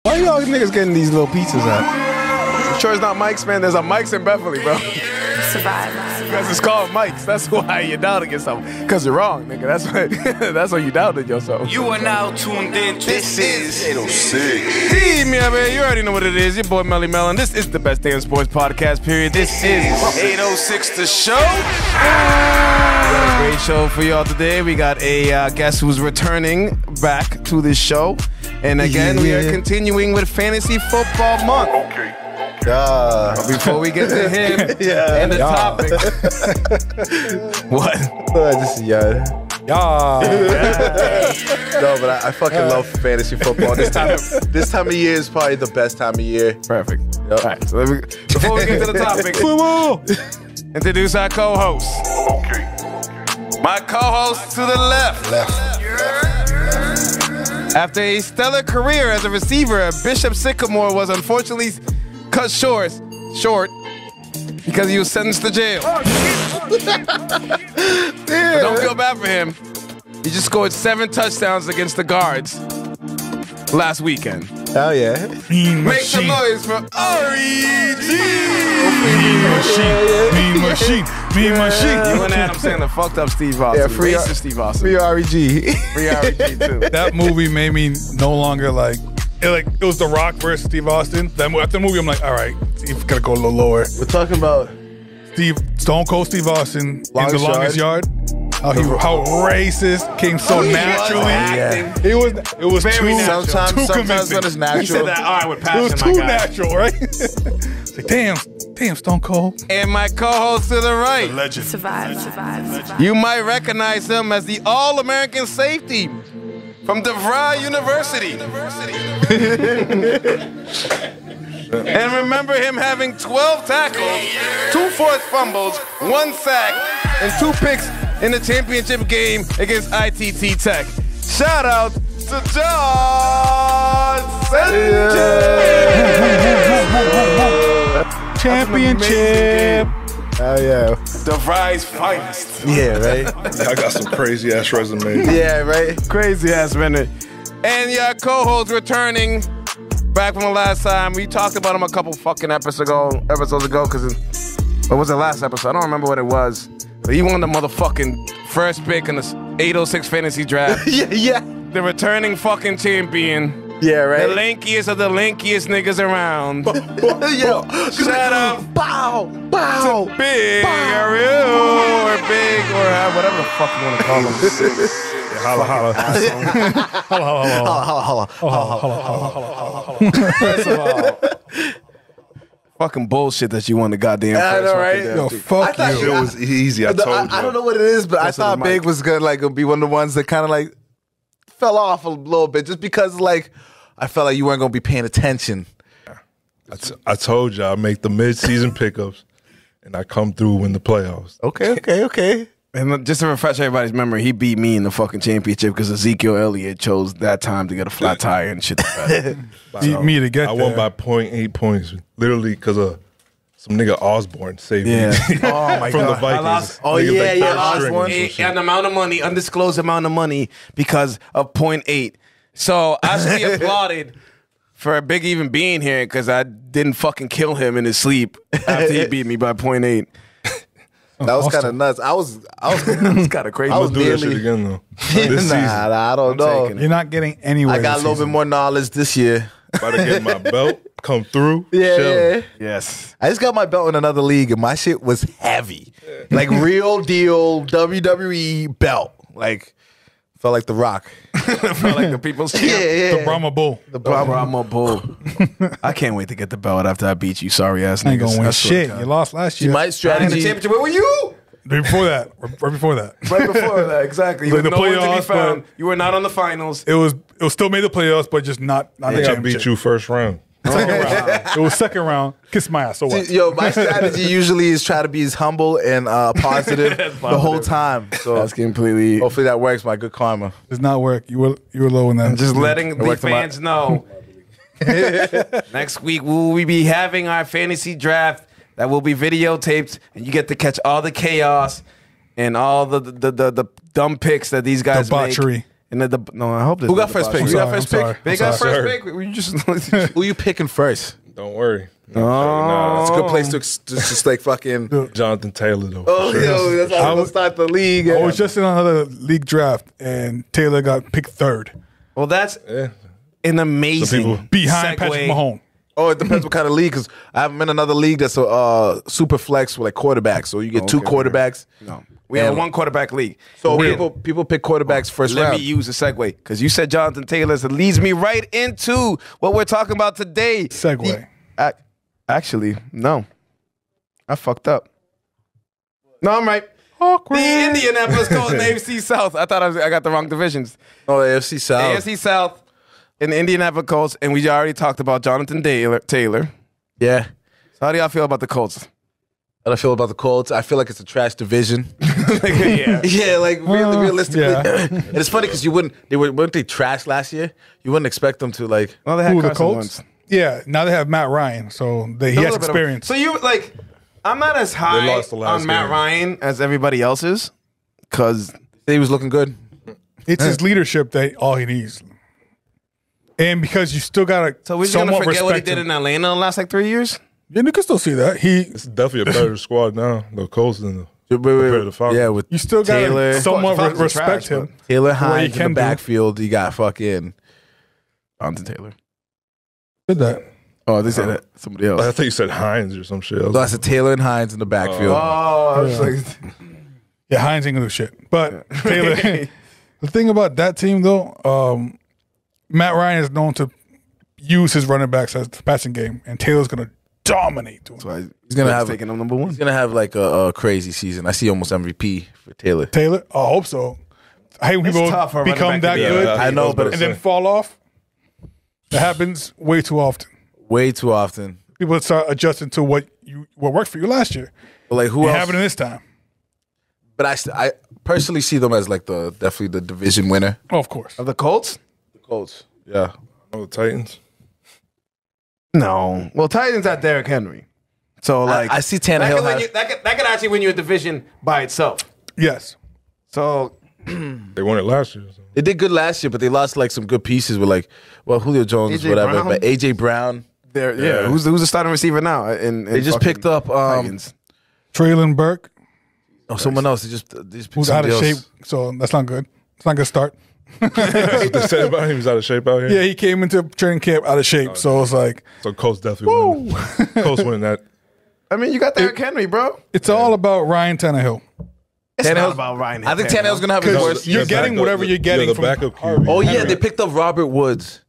Why y'all niggas getting these little pizzas at? I'm sure it's not Mike's, man. There's a Mike's in Beverly, bro. Survive. Because it's called Mike's. That's why you're doubting yourself. Because you're wrong, nigga. That's why you doubted yourself. You are now tuned in. This is 806. Team, yeah, man. You already know what it is. Your boy Melly Melon. This is the best damn sports podcast, period. This is 806 the show. We got a great show for y'all today. We got a guest who's returning back to this show. And again, we are continuing with Fantasy Football Month. Okay. Before we get to him and the topic. What? No, but I fucking love fantasy football. This time of year is probably the best time of year. Perfect. All right. So before we get to the topic, introduce our co-host. Okay. My co-host to the left. After a stellar career as a receiver, Bishop Sycamore was unfortunately cut short because he was sentenced to jail. But don't feel bad for him. He just scored 7 touchdowns against the Guards last weekend. Hell yeah. Make some noise for R.E.G. Mean machine. You and Adam Sandler fucked up Steve Austin. Yeah, free racist Steve Austin. Free R.E.G. Free R.E.G. too. That movie made me no longer like it was The Rock versus Steve Austin. After the movie, I'm like, all right, Steve gotta go a little lower. We're talking about Stone Cold Steve Austin in The Longest Yard. How racist came so naturally. Yeah. It was Very too natural. sometimes convincing. when it's natural. You said that, all right, with It passion, was my too guy. natural, right? It's like, damn, Stone Cold. And my co-host to the right. Legend. Survive. You might recognize him as the All-American safety from DeVry University. And remember him having 12 tackles, 2 forced fumbles, 1 sack, and 2 picks in the championship game against ITT Tech. Shout out to John Sanchez. Championship. Hell yeah. DeVry's finest. Yeah, right? I got some crazy ass resume. Yeah, right? Crazy ass minute. And your co-host returning back from the last time. We talked about him a couple fucking episodes ago, because what was the last episode? I don't remember what it was. But he won the motherfucking first pick in the 806 fantasy draft. Yeah. The returning fucking champion. Yeah, The right? lankiest of the lankiest niggas around. Yo. Shout out Bow. Big Ariel or Big or whatever the fuck you want to call him. Holla. First of all, fucking bullshit that you won the goddamn I first know, fucking right? draft Yo, pick. fuck I thought you. It was easy. I told you. I don't know what it is, but I Closer to thought the Big mic. was gonna be one of the ones that kind of like fell off a little bit, just because like I felt like you weren't gonna be paying attention. I told you I make the mid-season pickups, and I come through in the playoffs. Okay. And just to refresh everybody's memory, he beat me in the fucking championship because Ezekiel Elliott chose that time to get a flat tire and shit like that. Beat me to get I there. won by 0.8 points, literally because of some nigga Osborne saved Yeah. me. Oh my From the god. Vikings. lost- Oh, Niggas yeah, like yeah, third string or Osborne. some shit. An amount of money, undisclosed amount of money because of 0.8. So I should be applauded for Big even being here because I didn't fucking kill him in his sleep after he beat me by 0.8. That was kind of nuts. I was It's kind of crazy. I was Do that shit nearly- again though. This season. I don't I'm know. taking it. You're not getting anywhere. I got a this little season. bit more knowledge this year. About to get my belt, come through. Yeah, chill. yeah. Yes. I just got my belt in another league, and my shit was heavy, like real deal WWE belt. Like felt like The Rock. Felt like the people's champ. The Brahma Bull. The Brahma Bull. I can't wait to get the belt after I beat you, sorry ass I ain't niggas. gonna win I swear to shit. God. You lost last See, year. my I had the strategy. championship. Where were you? Right before that. Right before that. Right before that, exactly. You Like were the nowhere to be playoffs, found. but- You were not on the finals. It was still made the playoffs, but just not I the think I championship. beat you first round. Second round. It was second round. Kiss my ass. So what? Yo, my strategy usually is try to be as humble and positive the whole time. So That's completely. hopefully that works. My good karma. Does not work. You were low in that. Just letting the worked a lot. fans know. Next week we will be having our fantasy draft that will be videotaped, and you get to catch all the chaos and all the dumb picks that these guys make. Debauchery. And no, I hope this. Who got first pick? I'm You got sorry, first I'm pick? sorry. They I'm got sorry. first Sir. pick. You just Who you picking first? Don't worry. Oh. It's a good place to just like fucking. Jonathan Taylor though. Oh, for sure. yo, that's how we'll start the league. I was just in another league draft, and Taylor got picked third Well, that's Yeah. an amazing Some people- behind segue. Patrick Mahomes. Oh, it depends what kind of league. Because I'm in another league that's a super flex with like quarterbacks. So you get two Okay, quarterbacks. No, we have a And- one quarterback league. So Weird. people pick quarterbacks first Let round. me use a segue because you said Jonathan Taylor, so it leads me right into what we're talking about today. Segue. Actually, no, I fucked up. No, I'm right. Awkward. The Indianapolis Colts and AFC South. I thought I got the wrong divisions. Oh, AFC South. AFC South and the Indianapolis Colts, and we already talked about Jonathan Taylor. Yeah. So how do y'all feel about the Colts? How do I feel about the Colts? I feel like it's a trash division. Yeah. Yeah, like really, realistically. yeah. And it's funny because weren't they trash last year? You wouldn't expect them to like. Well, they had Who, the Carson Colts? Wentz. Yeah, now they have Matt Ryan, so he A has little bit of- experience. So you like, I'm not as high lost the last on Matt game. Ryan as everybody else is, because He was looking good. It's his leadership that all he needs. And because you still got to so we're just gonna somewhat forget what he respect did him. in Atlanta in the last like 3 years. Yeah, you can still see that. It's definitely a better squad now. The Colts than the Wait, compared to the Falcons. yeah, with You still got Taylor. to somewhat Falcons are respect trash, him. Taylor What he Hines in can the do. backfield. You got fucking. Jonathan Taylor. Did that. Oh, they said that. Somebody else. I think you said Hines or some shit. I was So I said Taylor and Hines in the backfield. Oh, I was like, Yeah, Hines ain't gonna do shit. But Taylor, the thing about that team though, Matt Ryan is known to use his running backs as the passing game, and Taylor's gonna dominate. To him. that's why He's gonna have taking him number one. He's gonna have like a crazy season. I see almost MVP for Taylor. Taylor, I hope so. I hate when It's people tough for a running become back that to be- good I know, but and then fall off. That happens way too often. way too often. People start adjusting to what worked for you last year. But like who You else? have it in this time. But I personally see them as like definitely the division winner. Oh, of course. Of the Colts? The Colts. Yeah. Oh, the Titans. No. Well, Titans got Derrick Henry. So like I see that Tannehill could, has, that could actually win you a division by itself. Yes. So They won it last year. So. they did good last year, but they lost like some good pieces with like Julio Jones, AJ whatever. Brown? But AJ Brown. yeah. Who's the starting receiver now? They just picked up Titans. Traylon Burke, someone else. They just picked who's out of somebody shape, else. so that's not good. It's not a good start. That's what they said about him. He was out of shape out here. Yeah, he came into training camp out of shape, so it's like So Colts definitely win. Colts winning that. I mean, you got Derrick Henry, bro. it's all about Ryan Tannehill. It's not Tannehill's- about Ryan. I think Tannehill's gonna have his Because worst. you're The getting backup- whatever you're getting the from backup Harvey. QB. Oh yeah, Henry. they picked up Robert Woods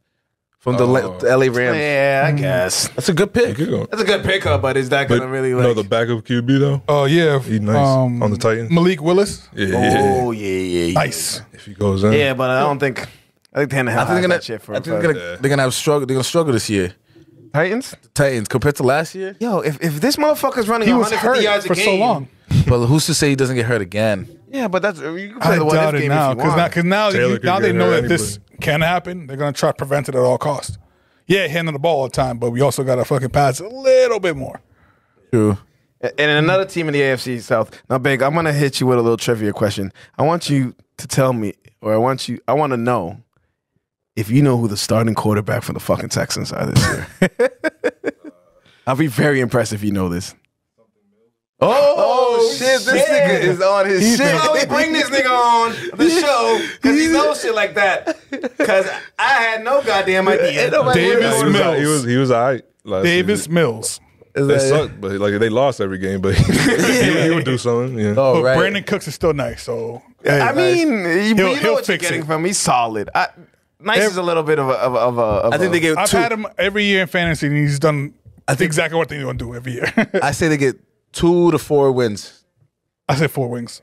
from the LA Rams. Yeah, I guess That's a good pick. Keep going. that's a good pickup, but is that But gonna really you like? know the backup QB though. Oh yeah, He nice on the Titans. Malik Willis, Yeah, oh yeah. nice. If he goes in, Yeah, but I don't think. I think Tannehill I think has that shit for. they're gonna have struggle. They're gonna struggle this year. Titans. Titans compared to last year. Yo, if this motherfucker's running He was 150 hurt yards a for game, so long. But who's to say he doesn't get hurt again? Yeah, but that's you can play I the what doubt if it game now if you want. because now Taylor could they get know hurt that this can happen. They're gonna try to prevent it at all costs. Yeah, handle the ball all the time, but we also gotta fucking pass a little bit more. True. And another team in the AFC South. Now, Big, I'm gonna hit you with a little trivia question. I want you to tell me, or I want to know if you know who the starting quarterback for the fucking Texans are this year. I'll be very impressed if you know this. Oh, shit! This nigga is on his shit. Why we bring this nigga on the show because he knows shit like that. Because I had no goddamn idea. Davis Mills. he was alright. last Davis season. Mills. They sucked, but like they lost every game. But he would do something. Yeah. Oh, But right. Brandon Cooks is still nice, so I mean, you know He'll what you're fix getting it. from him. He's solid. Nice is a little bit of a. I think they get I've two. had him every year in fantasy, and he's done exactly what they're going to do every year. I say they get 2 to 4 wins. I said 4 wings.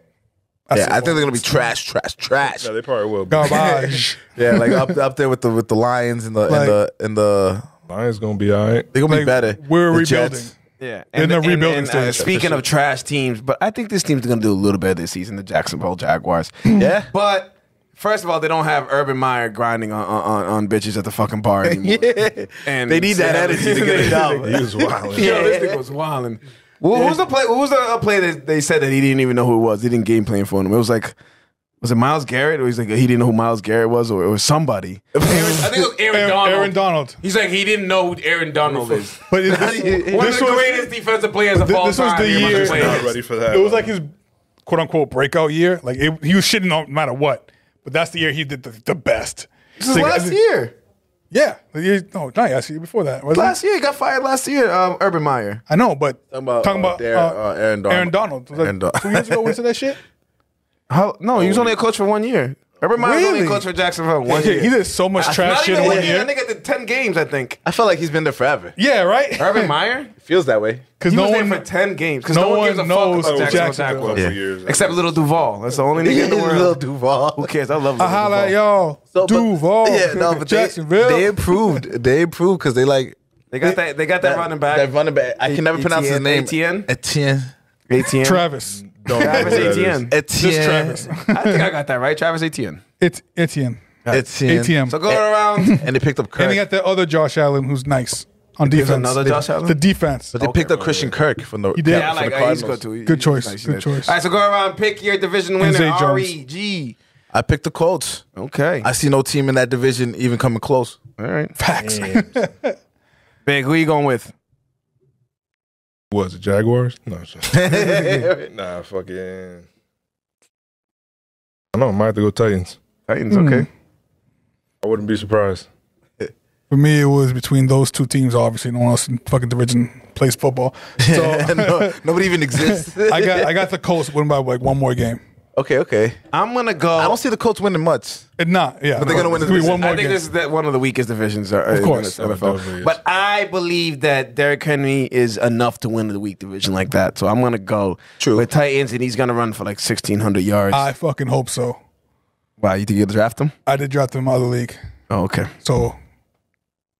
Yeah, said I think 4 they're gonna be wings. trash. Yeah, they probably will. Garbage. Yeah, like up there with the Lions and the Lions gonna be alright. they're gonna be Like, better. we're The rebuilding. Jets. Yeah, In the rebuilding stage. Speaking of trash teams, but I think this team's going to do a little better this season. The Jacksonville Jaguars. Yeah. But first of all, they don't have Urban Meyer grinding on bitches at the fucking bar anymore. Yeah. And They need that energy to get it done. He was wild. Yo, this nigga was wilding. What was the play? What was the play that they said that he didn't even know who it was? They didn't game plan for him. It was like Was it Myles Garrett? Or he's like, he didn't know who Myles Garrett was or somebody. I think it was Aaron Donald. Aaron Donald. He's like, he didn't know who Aaron Donald is. But One of the greatest defensive players of all this was time. the He must year- have played Not this. ready for that. it was like his quote unquote breakout year. Like he was shitting no matter what. But that's the year he did the best. This is last year. Yeah. No, not last year. Before that. Was Last year, he got fired last year, Urban Meyer. I know, but Talking about Aaron Donald. Aaron Donald. Was Aaron like Donald. 2 years ago when he said that shit? No, he was only a coach for 1 year. Urban Meyer was only a Really? coach for Jacksonville 1 year. He did so much trash Not shit even in 1 1 year. year. That nigga did 10 games, I think. I felt like he's been there forever. Yeah, right? Urban Meyer? Feels that way. Because He no was there one for 10 games. Because no no one one gives a knows fuck about Jacksonville. Jacksonville Yeah. For years. Except Little Duval. That's the only nigga in the world. Little Duval. Who cares? I love Little I holla at Duval. y'all. Duval. Yeah, no, but Jacksonville. They improved. They improved because they like They got that running back. That running back. I can never pronounce his name. Etienne? Etienne. Etienne. Travis. Travis Etienne. Just Travis. I think I got that right. Travis Etienne. It's Etienne. Etienne. ATM. So go around. And they picked up Kirk. And they got the other Josh Allen who's nice on There's defense. another Josh Allen? The defense. but they picked up Christian Kirk from the. did. Yeah, I from like the he's Cardinals. good too. Good choice. He's Good nice. choice. All right, so go around, pick your division winner. Zay Jones. REG. I picked the Colts. Okay. I see no team in that division even coming close. All right. Facts. Big, who you going with? Was it Jaguars? No, nah, fucking. I know, I might have to go Titans. Titans, okay. I wouldn't be surprised. For me, it was between those two teams. Obviously, no one else in fucking division plays football. So No, nobody even exists. I got the Colts winning by like one more game. Okay. I'm going to go. I don't see the Colts winning much. It not, yeah. But they're gonna win It's the be division. one more I think game. this is one of the weakest divisions of course. in the Definitely NFL. is. But I believe that Derrick Henry is enough to win the weak division like that. So I'm going to go with Titans, and he's going to run for like 1,600 yards. I fucking hope so. Wow, you think you'll draft him? I did draft him in my other league. Oh, okay. So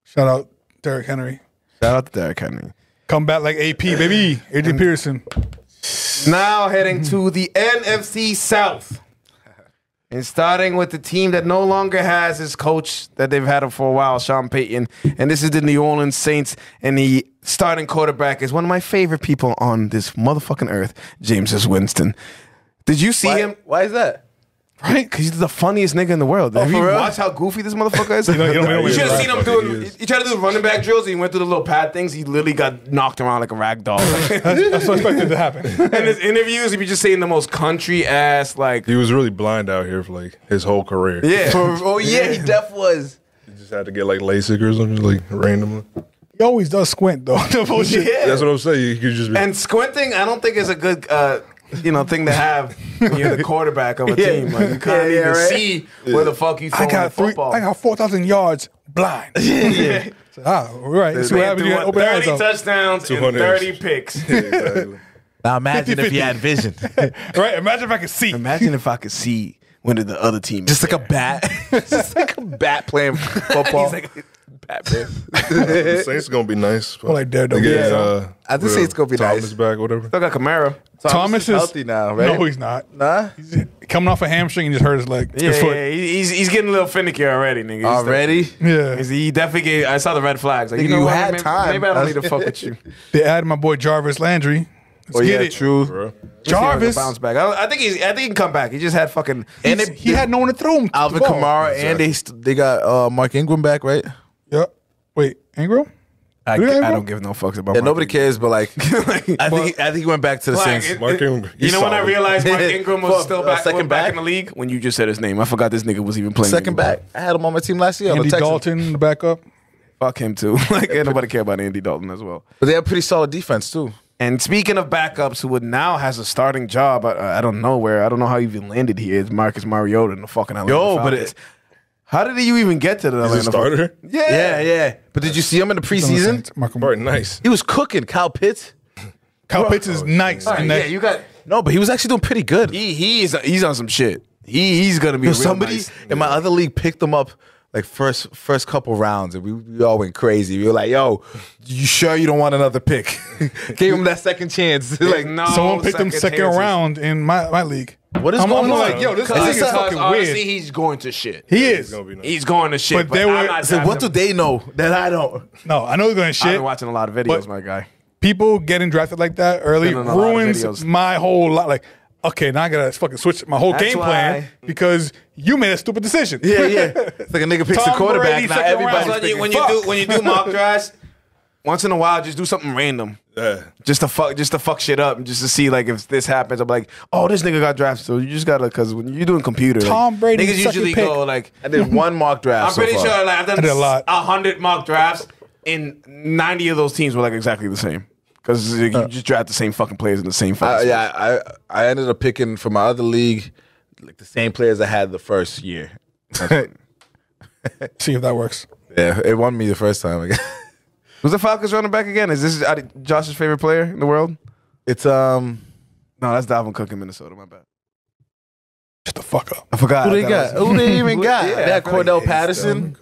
shout out Derrick Henry. Shout out to Derrick Henry. Come back like AP, baby. Adrian Peterson. Now heading to the NFC South. And starting with the team that no longer has his coach that they've had him for a while, Sean Payton. And this is the New Orleans Saints. And the starting quarterback is one of my favorite people on this motherfucking earth, Jameis Winston. Did you see him? Why is that? Right? Because he's the funniest nigga in the world. Have you for real? watched how goofy this motherfucker is? you don't should have seen him He doing. is. He tried to do running back drills. And he went through the little pad things. He literally got knocked around like a rag doll. That's what I expected to happen. In his interviews, he'd be just saying the most country ass like. He was really blind out here for like his whole career. Yeah. He def was. He just had to get like LASIK or something, like randomly. He always does squint though. The bullshit. Yeah. That's what I'm saying. You could just be. And squinting, I don't think is a good, thing to have when you're the quarterback of a team. Like you can't even see where the fuck you throwing the football. I got 4,000 yards blind. yeah. All right. See what happens when you open your eyes 30 out. touchdowns and 200. 30 picks. Exactly. Now imagine if he had vision. Right? Imagine if I could see. Imagine if I could see when the other team is Just like a bat. Just like a bat playing football. He's like Batman. The Saints gonna be nice. Or like Daredevil. They get, Yeah. I just say it's gonna be Thomas nice. back, whatever. Still got Kamara. Thomas is healthy now, right? No, he's not. Nah. He's coming off a hamstring and just hurt his leg. Yeah, his foot. yeah, he's getting a little finicky already, nigga. He's Already? Yeah. He definitely gave. I saw the red flags. Like, Nigga, know you what? had maybe, time. Maybe I don't need to fuck with you. They added my boy Jarvis Landry. Let's Oh get yeah, it. true. Bro. Jarvis. bounce back. I think he can come back. He just had fucking. And He had no one to throw him. Alvin the ball. Kamara and they got Mark Ingram back, right? Yep. Wait, Ingram? I Who did I don't give no fucks about. Yeah, Mark nobody Ingram. cares, but like I think he went back to the Like, Saints. Mark Ingram, You he's know when I solid. realized Mark Ingram was For, still back, second back back? in the league when you just said his name. I forgot this nigga was even playing. Second anymore. back. I had him on my team last year. on Andy the Texans. Dalton, the backup. Fuck him too. Like ain't nobody care about Andy Dalton as well. But they have pretty solid defense too. And speaking of backups, who would now has a starting job, I don't know where. I don't know how he even landed here. It's Marcus Mariota in the fucking Atlanta Yo, but Falcons. How did you even get to the He's Atlanta a starter. Yeah. But did you see him in the preseason? Very nice. He was cooking. Kyle Pitts. Kyle Pitts is nice. Falcons? in Yeah, that- you got. No, but he was actually doing pretty good. He's on some shit. He's gonna be Yo, a real somebody nice- in my other league picked him up like first couple rounds, and we all went crazy. We were like, "Yo, you sure you don't want another pick?" Gave him that second chance. Like, no, Someone picked him second chances. round in my league. what is I'm going on? like, yo, this Because thing is fucking honestly, weird. he's going to shit. He It's is. gonna be nice. He's going to shit. But But they I'm were- not So what do drafting him. they know that I don't? No, I know they're going to I've shit. been watching a lot of videos, But- my guy. People getting drafted like that early Been in a lot of ruins videos. my whole lot. Like, okay, now I gotta fucking switch my whole That's game plan why- because you made a stupid decision. Yeah. It's like a nigga picks Tom a quarterback. Brady, Now second everybody's round. picking when Fuck. you do mock drafts, once in a while, just do something random. Yeah. Just to fuck shit up, and just to see like if this happens. I'm like, oh, this nigga got drafted. So you just gotta, because when you're doing computer, Tom Brady, niggas second usually pick. go like, I did one mock draft. I'm pretty so far. sure like I've done I did a lot. 100 mock drafts, and 90 of those teams were like exactly the same. Because you just draft the same fucking players in the same fucking I ended up picking for my other league like the same players I had the first year. See if that works. Yeah, it won me the first time. I guess. Was the Falcons running back again? Is this Josh's favorite player in the world? It's No, that's Dalvin Cook in Minnesota. My bad. Shut the fuck up. I forgot. who they got? Who they even got? Yeah, they I had feel like Cordell it's Patterson.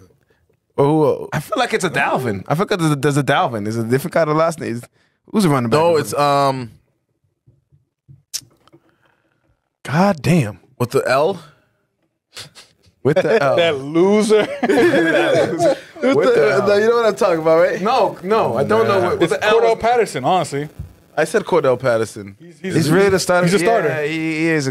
Or who? I feel like it's a Dalvin. I forgot there's a Dalvin. There's a different kind of last name. Who's a running back? No, it's God damn. with the L. With the L. That loser. No, you know what I'm talking about, right? No, I don't know what It's the L. Cordell Patterson, honestly. I said Cordell Patterson. He's really the starter. He's a starter. Yeah, he is.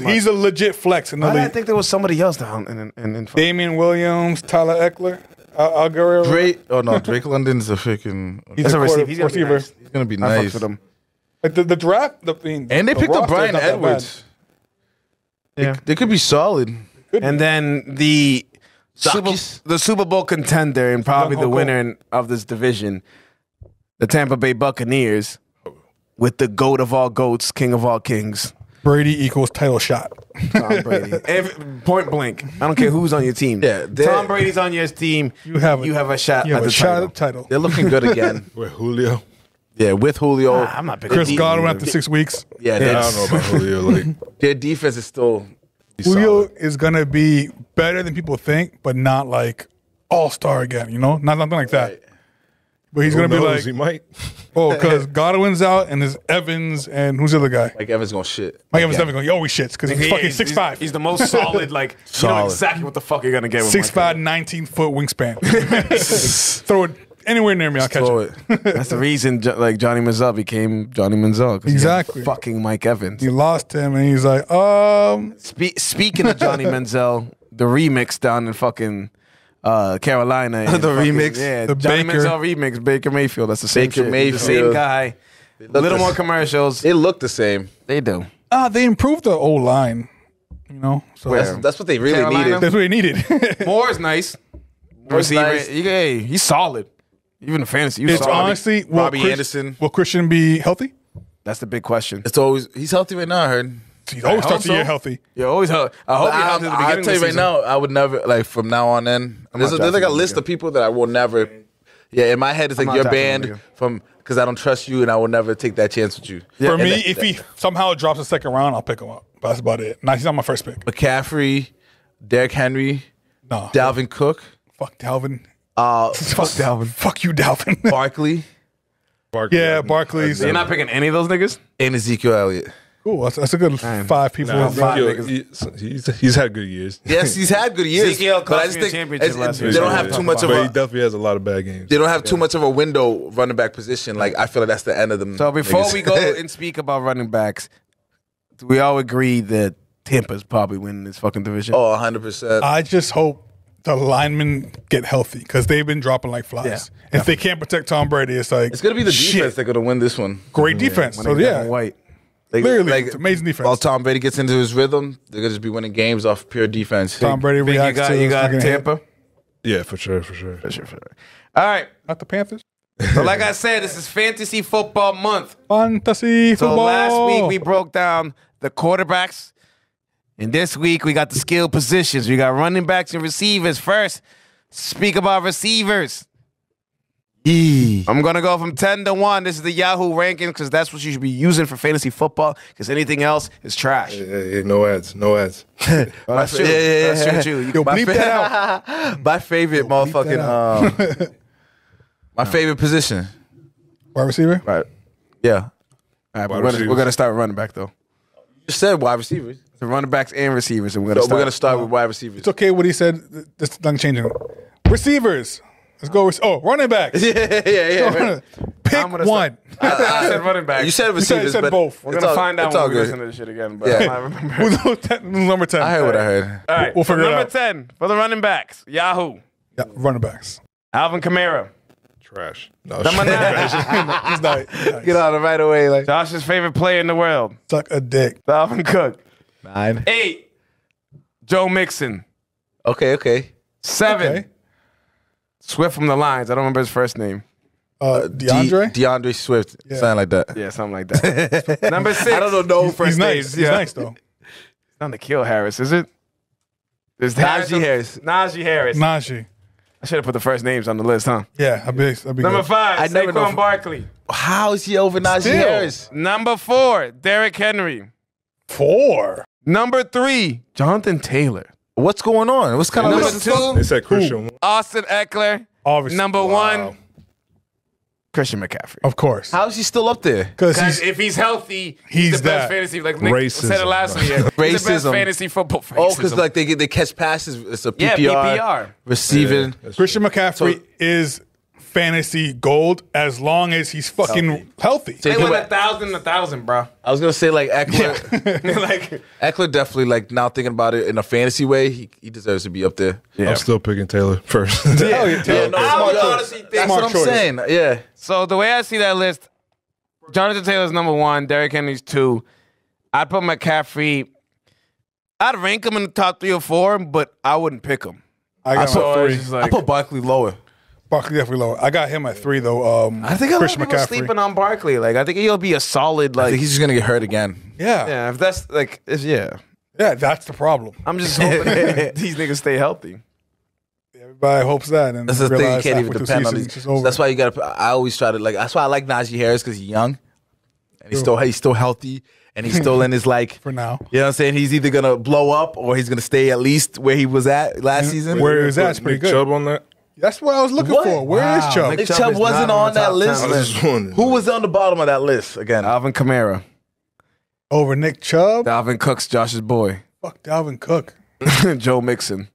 He's a legit flex in the Why did I league. think there was somebody else down in Damian Williams, Tyler Eckler, Al Guerrero. Drake. Oh no, Drake London's a freaking. He's That's a a receiver. He's gonna be receiver. nice. He's gonna be I fucks nice. with him. Like the draft, And they the picked up roster is Brian not that bad. Edwards. Yeah. They could be solid. And then the Super Bowl contender and probably the Young Hulk winner of this division, the Tampa Bay Buccaneers, with the GOAT of all goats, King of all kings, Brady equals title shot. Tom Brady. Point blank. I don't care who's on your team. Yeah, they're- Tom Brady's on your team. You have a shot. You have at a the shot title. at the title. They're looking good again. With Julio. Yeah, with Julio. I'm not picking Chris the Godwin defense. after 6 weeks. Yeah, I that's, don't know about Julio. Like, their defense is still. Julio is gonna be better than people think, but not like all-star again. You know, not nothing like that. But he's who gonna be knows? like, He might. oh, because Godwin's out and there's Evans and who's the other guy? Like Evans gonna shit. Mike Evans never going. He always shits because he's fucking 6'5". He's the most solid. Like you know Solid. exactly what the fuck you're gonna get. With 6'5", 19-foot wingspan. Throw it anywhere near me, I'll catch Throw it. it. That's the reason, like Johnny Manziel became Johnny Manziel. 'cause he had Exactly. fucking Mike Evans. He lost him, and he's like, Speaking of Johnny Manziel, the remix down in fucking Carolina. and The fucking- remix? yeah. The Johnny Baker. Manziel remix, Baker Mayfield. That's the same Baker shit. Mayfield. The same guy. A look little the- more commercials. They look the same. They do. they improved the O-line. You know, so That's what they really Carolina? needed. that's what he needed. Moore is nice. Moore's Receiver. nice. Hey, he's solid. Even in fantasy, he's It's solid. honestly, Robbie Anderson. Will Christian be healthy? That's the big question. It's always he's healthy right now. I heard. He always hope starts the year so. healthy. You always I hope you're healthy at the beginning I'll of tell the you right season. now, I would never like from now on. Then there's not like a drafting list him of people that I will never. Yeah, in my head it's like not you're drafting him banned again. from because I don't trust you and I will never take that chance with you. For And me, that- if he somehow drops a second round, I'll pick him up. But that's about it. Nah, he's not my first pick. McCaffrey, Derrick Henry, No, Dalvin Cook, fuck Dalvin. Fuck Dalvin. Fuck you, Dalvin. Barkley, Barkley. Yeah, Barkley's- You're not picking any of those niggas? and Ezekiel Elliott. Cool. That's a good five people. Nah, Five Ezekiel, he's had good years. Yes, he's had good years, Ezekiel but I cost just me a think championship last they year. don't have too much of But he a definitely has a lot of bad games. they don't have too much of a window running back position. Like I feel like that's the end of them. So before niggas. we go and speak about running backs, do we all agree that Tampa's probably winning this fucking division? oh, 100%. I just hope the linemen get healthy because they've been dropping like flies. Yeah, If they can't protect Tom Brady, it's like It's gonna be the shit. defense that's gonna win this one. Great defense. When So they got yeah, him White. clearly, it's amazing defense. While Tom Brady gets into his rhythm, they're gonna just be winning games off pure defense. Tom Brady Big, reacts to you got freaking hit. Tampa? Yeah, for sure, for sure. All right. Not the Panthers. So like I said, this is fantasy football month. Fantasy So football. last week we broke down the quarterbacks. And this week we got the skill positions. We got running backs and receivers. First, speak about receivers. I'm going to go from 10 to 1. This is the Yahoo rankings because that's what you should be using for fantasy football because anything else is trash. Hey, no ads, no ads. Well, that's true. That's true, too. Yo, bleep that out. My favorite motherfucking my favorite position. Wide receiver. Right. Yeah. All right, but we're going to start with running back, though. You said wide receivers. The running backs and receivers. And we're So going we're gonna start with wide receivers. It's okay what he said. This doesn't change it. Receivers. Let's go. Running backs. yeah. Pick I'm gonna one. I said running back. You said You receivers, said but both. We're it's gonna all- find out it's when all we good. listen to this shit again. But Yeah. I might remember. Who's number 10? I heard what I heard. All right, We'll figure it number out. 10 for the running backs. Yahoo. Yeah, running backs. Alvin Kamara. Trash. No, Number 9. He's not. Get on it right away. Like Josh's favorite player in the world. Suck a dick. Dalvin Cook. 9. 8. Joe Mixon. Okay. 7. Okay. Swift from the Lions. I don't remember his first name. DeAndre? DeAndre Swift. Yeah. Something like that. Yeah, something like that. Number 6. I don't know no He's first nice. names. He's nice, though. It's not N'Keal Harris, is it? There's Najee Harris. Najee Harris. Najee. I should have put the first names on the list, huh? Yeah, that'd be Number good. 5. I never know Saquon if- Barkley. How is he over Najee Still. Harris? Number 4. Derrick Henry. 4. Number 3. Jonathan Taylor. What's going on? What's kind of Number list? 2. They said Christian. Austin Eckler. Obviously. Number 1. Christian McCaffrey. Of course. How is he still up there? Because Because he's if he's healthy, He's he's the best that. fantasy. Like Nick said it Racism. last year. He's the best Racism. fantasy football. Oh, because Racism. like they catch passes. It's a Yeah, PPR. PPR. Receiving. Christian McCaffrey So- is fantasy gold as long as he's fucking healthy. So they you went can- 1,000, bro. I was gonna say like Eckler. Like, Eckler definitely like now thinking about it in a fantasy way, he deserves to be up there. I'm still picking Taylor first. Hell yeah, Taylor. no, I would Smart choice. honestly think. That's Smart what I'm choice. saying. Yeah. So the way I see that list, Jonathan Taylor's number 1, Derrick Henry's 2. I'd put McCaffrey. I'd rank him in the top 3 or 4, but I wouldn't pick him. I got So him at it's 3. just I like, put Barkley lower. Barkley definitely lower. I got him at 3 though. I think a lot of Christian people McCaffrey. sleeping on Barkley. Like I think he'll be a solid. I Like think he's just gonna get hurt again. Yeah. yeah, if that's like yeah. That's the problem. I'm just hoping that these niggas stay healthy. Everybody hopes that. And That's the thing. You realize can't even halfway through depend on season, these. it's just over. That's why you gotta. I always try to like. That's why I like Najee Harris because he's young, and he's still healthy, and he's still in his like. for now. You know what I'm saying? He's either gonna blow up or he's gonna stay at least where he was at last season. Where is that? It's pretty Nick good. Chubb on that? That's what I was looking What? for. Where is Chubb? Nick Chubb Chubb is wasn't not on on the that top list. 10. I was just wondering. Who was on the bottom of that list again? Alvin Kamara, Over Nick Chubb? Dalvin Cook's Josh's boy, Fuck Dalvin Cook. Joe Mixon.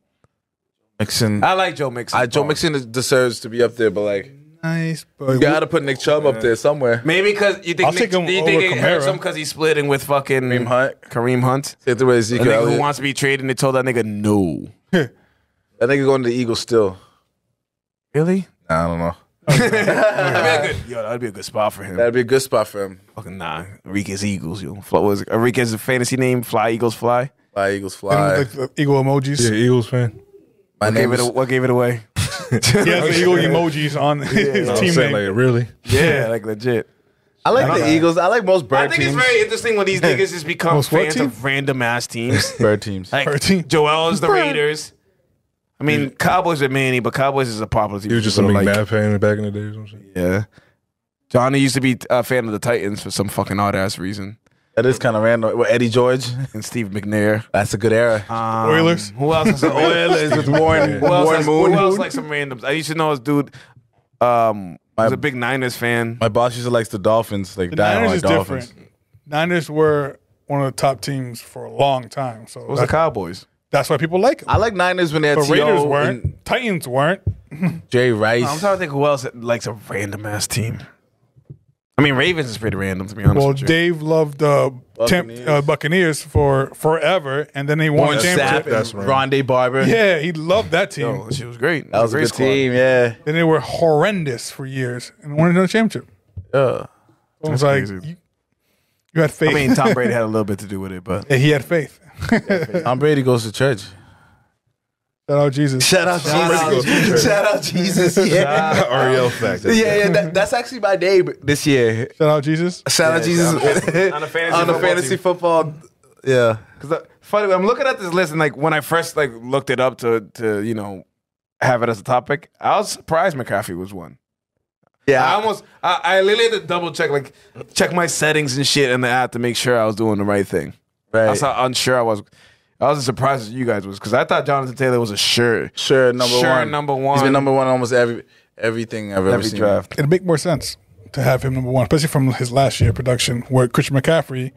Mixon. I like Joe Mixon. Joe Mixon deserves to be up there, but like Nice. But you gotta put Nick Chubb up there somewhere. Maybe because you think I'll take him you over think it hurts Kamara. him because he's splitting with fucking Kareem Hunt. Take the way The Ezekiel nigga who Elliott. wants to be traded, and they told that nigga no. That nigga going to the Eagles still. Really? I don't know. That'd be a good spot for him. That'd be a good spot for him. Fucking nah, Enriquez Eagles. Yo, what was it? Enriquez's fantasy name? Fly Eagles Fly. Fly Eagles Him fly. with the eagle emojis. Yeah, Eagles fan. My name is What gave it away? He has the eagle emojis on his No, I'm team saying name. like really. Yeah, like legit. I like the Eagles. I like most bird I think teams. it's very interesting when these niggas just become Most what fans team? of random ass teams. bird teams. Like Bird team. Joel is the Raiders. I mean, Cowboys are Manny, but Cowboys is a popular team. He was just a People McNabb like, fan back in the day or something. yeah. Johnny used to be a fan of the Titans for some fucking odd ass reason. That is kind of random. Well, Eddie George. And Steve McNair. That's a good era. Oilers. Who else? Is Oilers with Warren. Who else? Warren Moon. Who else like some randoms? I used to know this dude. Was a big Niners fan. My boss used to like the Dolphins. Like The diehard Niners is Dolphins. different. Niners were one of the top teams for a long time. So What was the Cowboys? that's why people like them. I like Niners when they had But Raiders T.O. weren't. and Titans weren't. Jay Rice. I'm trying to think who else likes a random ass team. I mean, Ravens is pretty random to be honest. Well, with you. Dave loved Buccaneers for forever, and then he won Warren a championship. Sapp, That's right. Rondé Barber. Yeah, he loved that team. Yo, she was great. That was a great good squad. team. Yeah. Then they were horrendous for years and won another championship. Yeah. It was like crazy. you had faith. I mean, Tom Brady had a little bit to do with it, but Yeah, he had faith. Tom Brady goes to church. Shout out Jesus. Shout out Jesus. Shout out Jesus. Yeah. Ariel fact. That's actually my name this year. Shout out Jesus. Shout out Jesus on the fantasy on the football fantasy team. football. Yeah. Because funny, I'm looking at this list and like when I first like looked it up to you know have it as a topic, I was surprised McCaffrey was one. Yeah. I literally had to double check my settings and shit in the app to make sure I was doing the right thing. Right. That's how unsure I was. I was as surprised as you guys was because I thought Jonathan Taylor was a sure number one. He's been number one almost everything I've ever every seen. draft. It'd make more sense to have him number one, especially from his last year production where Christian McCaffrey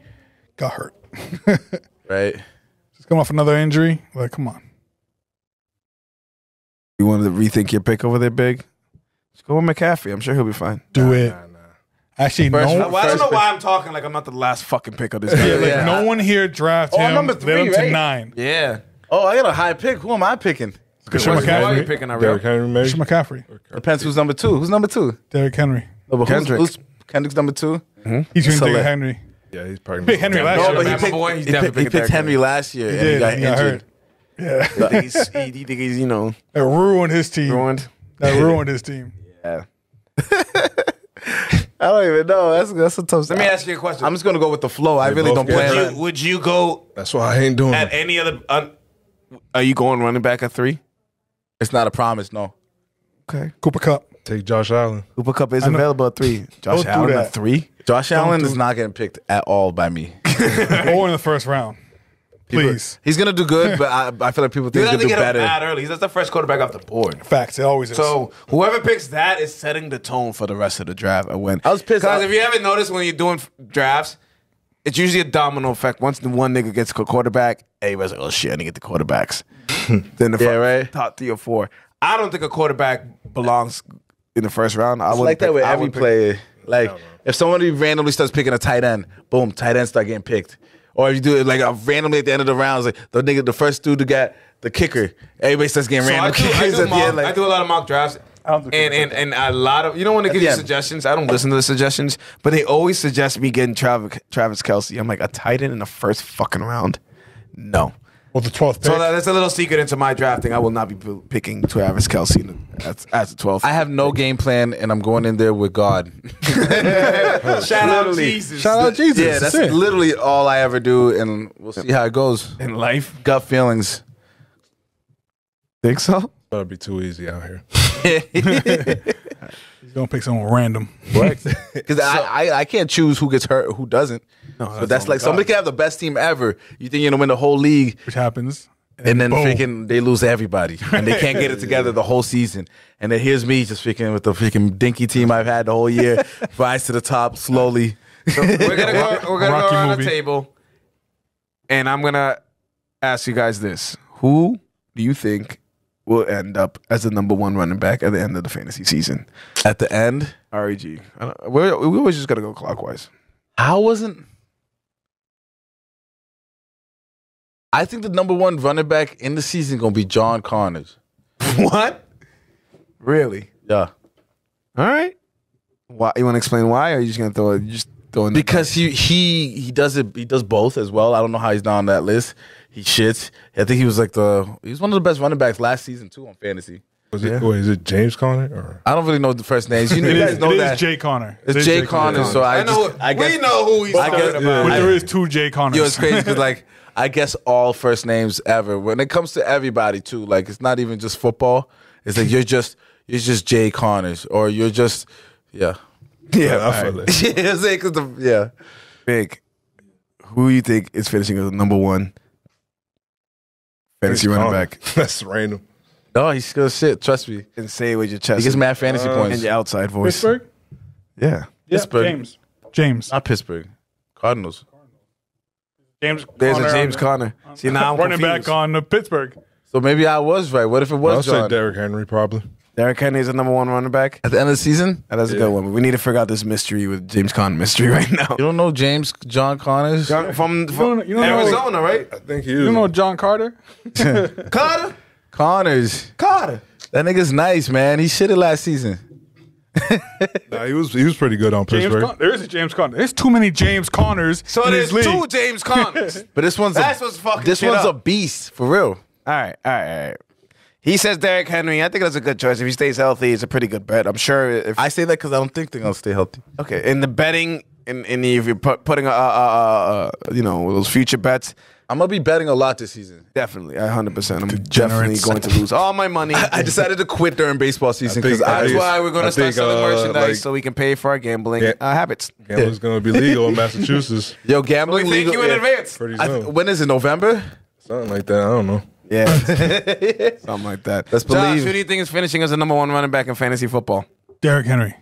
got hurt. Right. Just come off another injury. Like, come on. You wanted to rethink your pick over there, Big? Just go with McCaffrey. I'm sure he'll be fine. Do it. Actually, First- no. Well, I don't know why I'm talking like I'm not the last fucking pick of this guy. Yeah, like Yeah. no one here drafted Oh, him. number Led 3, him to right? 9. Yeah. Oh, I got a high pick. Who am I picking? Christian Why are you McCaffrey. picking a real? Derrick Henry, maybe. Christian McCaffrey. Depends who's number 2. Who's number 2? Derrick Henry. Oh, but Kendrick. Who's Kendrick's number 2? He's going to Select. take Henry. Yeah, he's probably Pick Henry last No, year. but he man. picked- boy, he's he definitely picked picking Henry last year, and did, he got and he got injured. Yeah. he think he's, you know, That ruined his team. ruined. That ruined his team. Yeah. I don't even know. That's a tough. Let me ask you a question. I'm just gonna go with the flow. I They really both don't get plan. hurt. would you go That's why I ain't doing at it. any other? Are you going running back at 3? It's not a promise. No. Okay. Cooper Cup. Take Josh Allen. Cooper Cup is know. available at 3. Josh Don't do Allen that. at 3. Josh Allen do is it. not getting picked at all by me. Or in the first round. Please. He's gonna do good, but I feel like people think You he's have to gonna do get him better. mad early. He's the first quarterback off the board. Facts. It always is. So whoever picks that is setting the tone for the rest of the draft. I win. I was pissed. Because if you haven't noticed when you're doing drafts, it's usually a domino effect. Once the one nigga gets a quarterback, everybody's like, oh shit, I need to get the quarterbacks. Then the Yeah, right. top 3 or 4. I don't think a quarterback belongs in the first round. I It's would like that with every player. Like if somebody randomly starts picking a tight end, boom, tight end start getting picked. Or if you do it like randomly at the end of the rounds, like the first dude to get the kicker, everybody starts getting So random kickers at the end. I Like, do a lot of mock drafts. don't do And a lot of, you know, when they give you Yeah. suggestions, I don't listen to the suggestions, but they always suggest me getting Travis Kelce. I'm like, a tight end in the first fucking round? No. Well, the 12th pick. So that's a little secret into my drafting. I will not be picking Travis Kelce as the 12th. I have no game plan, and I'm going in there with God. Shout out Literally. Jesus. Shout out Jesus. Yeah, that's it. literally all I ever do, and we'll see how it goes. In life. Gut feelings. Think so? That'd be too easy out here. He's going to pick someone random. Because I can't choose who gets hurt or who doesn't. So that's only like somebody can have the best team ever. You think you're gonna win the whole league, Which happens. and then boom. freaking they lose everybody, and they can't get it together the whole season. And then here's me just freaking with the freaking dinky team I've had the whole year, rise to the top slowly. We're gonna go Rocky around the movie. table, and I'm gonna ask you guys this: who do you think will end up as the number 1 running back at the end of the fantasy season? At the end, Reg, we always just gotta go clockwise. how wasn't? I think the number 1 running back in the season gonna be John Connors. What? Really? Yeah, All right. Why? You want to explain why, or are you just gonna throw it? You just throw in because he does it. He does both as well. I don't know how he's not on that list. He shits. I think he was like he was one of the best running backs last season too on fantasy. Was it? Wait, is it James Conner or? I don't really know the first names. You It guys is, know it that. is Jay Connor. It's It is Jay Connor, so I know. guess We know who he's I talking guess- about. But I- there is 2 Jay Connors. Yo, it's crazy because like I guess all first names ever. When it comes to everybody too, like it's not even just football. It's like you're just Jay Connors, or you're just yeah. Yeah, I feel it. Yeah, I'm saying 'cause yeah. Big. Who you think is finishing as the number 1 fantasy running back? That's random. No, he's good shit. Trust me. And say it with your chest. He gets mad fantasy and points. your outside voice. Pittsburgh? Yeah. Yeah, Pittsburgh. James. Not Pittsburgh. Cardinals. James There's Conner a James on Conner. See, now I'm running confused. back on Pittsburgh. So maybe I was right. What if it I'll was say John? Derrick Henry probably. Derrick Henry is the number 1 running back. At the end of the season? That's a good one. We need to figure out this mystery with James Conner mystery right now. You don't know John Connors? From You don't know- Arizona, right? I think he You is. know John Carter? Carter. Connors. Carter. That nigga's nice, man. He shitted last season. Nah, he was pretty good on James Pittsburgh. Con- there is a James Conner. There's too many James Connors So in there's this league. 2 James Conners. But this one's That's what's fucking this shit one's up. a beast, for real. All right. He says Derrick Henry. I think that's a good choice. If he stays healthy, it's a pretty good bet. I'm sure if I say that because I don't think they're gonna stay healthy. okay in the betting in if you're putting those future bets, I'm gonna be betting a lot this season. definitely 100%. I'm definitely Degenerates. going to lose all my money. I decided to quit during baseball season because That's I- why we're going I to start think, selling merchandise like- so we can pay for our gambling Yeah. habits. Gambling's gonna be legal in Massachusetts yo We gambling thank legal. you in yeah. advance. pretty I soon. when is it? November? Something like that. I don't know. Yeah, something like that. Let's Josh, believe. who do you think is finishing as the number 1 running back in fantasy football? Derrick Henry.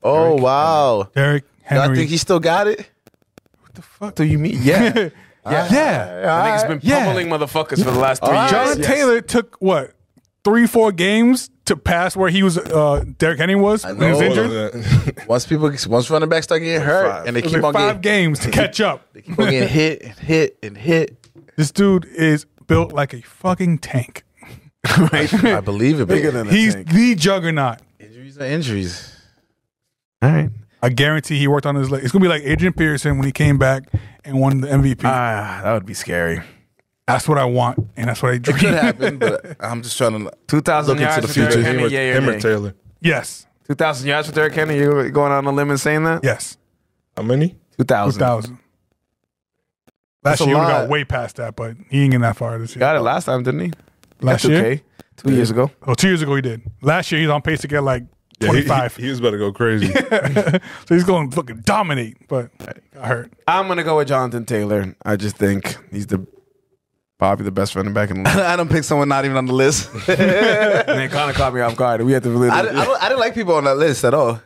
Oh wow! Derrick Henry. I think he still got it. What the fuck do you mean? Yeah, yeah. I think he's been pummeling motherfuckers for the last 3 years. John Taylor took what? 3-4 games to pass where he was. Derrick Henry was when he was know. injured. Once running backs start getting hurt, and they It was keep like on 5 games to catch up. they keep on getting hit and hit and hit. This dude is built like a fucking tank. I believe it. Bigger than a He's tank. the juggernaut. Injuries are injuries. All right. I guarantee he worked on his leg. It's gonna be like Adrian Peterson when he came back and won the MVP. That would be scary. That's what I want, and that's what I It could dream. happen, but I'm just trying to 2,000 look into yards the for future. Derrick Henry, yeah, Him or nay? Taylor. Yes, 2,000 yards for Derrick Henry. You going on a limb and saying that? yes, How many? 2,000. 2,000. Last a year we lot. got way past that, but he ain't getting that far this year. Got it last time, didn't he? Last Got year, 2K 2 years ago. oh, 2 years ago he did. Last year he's on pace to get like Yeah, 25. He was about to go crazy. So he's going to fucking dominate, but got hurt. I'm gonna go with Jonathan Taylor. I just think he's probably the best running back in the league. I don't pick someone not even on the list. Man, kind of caught me off guard. We had to really. I didn't like people on that list at all.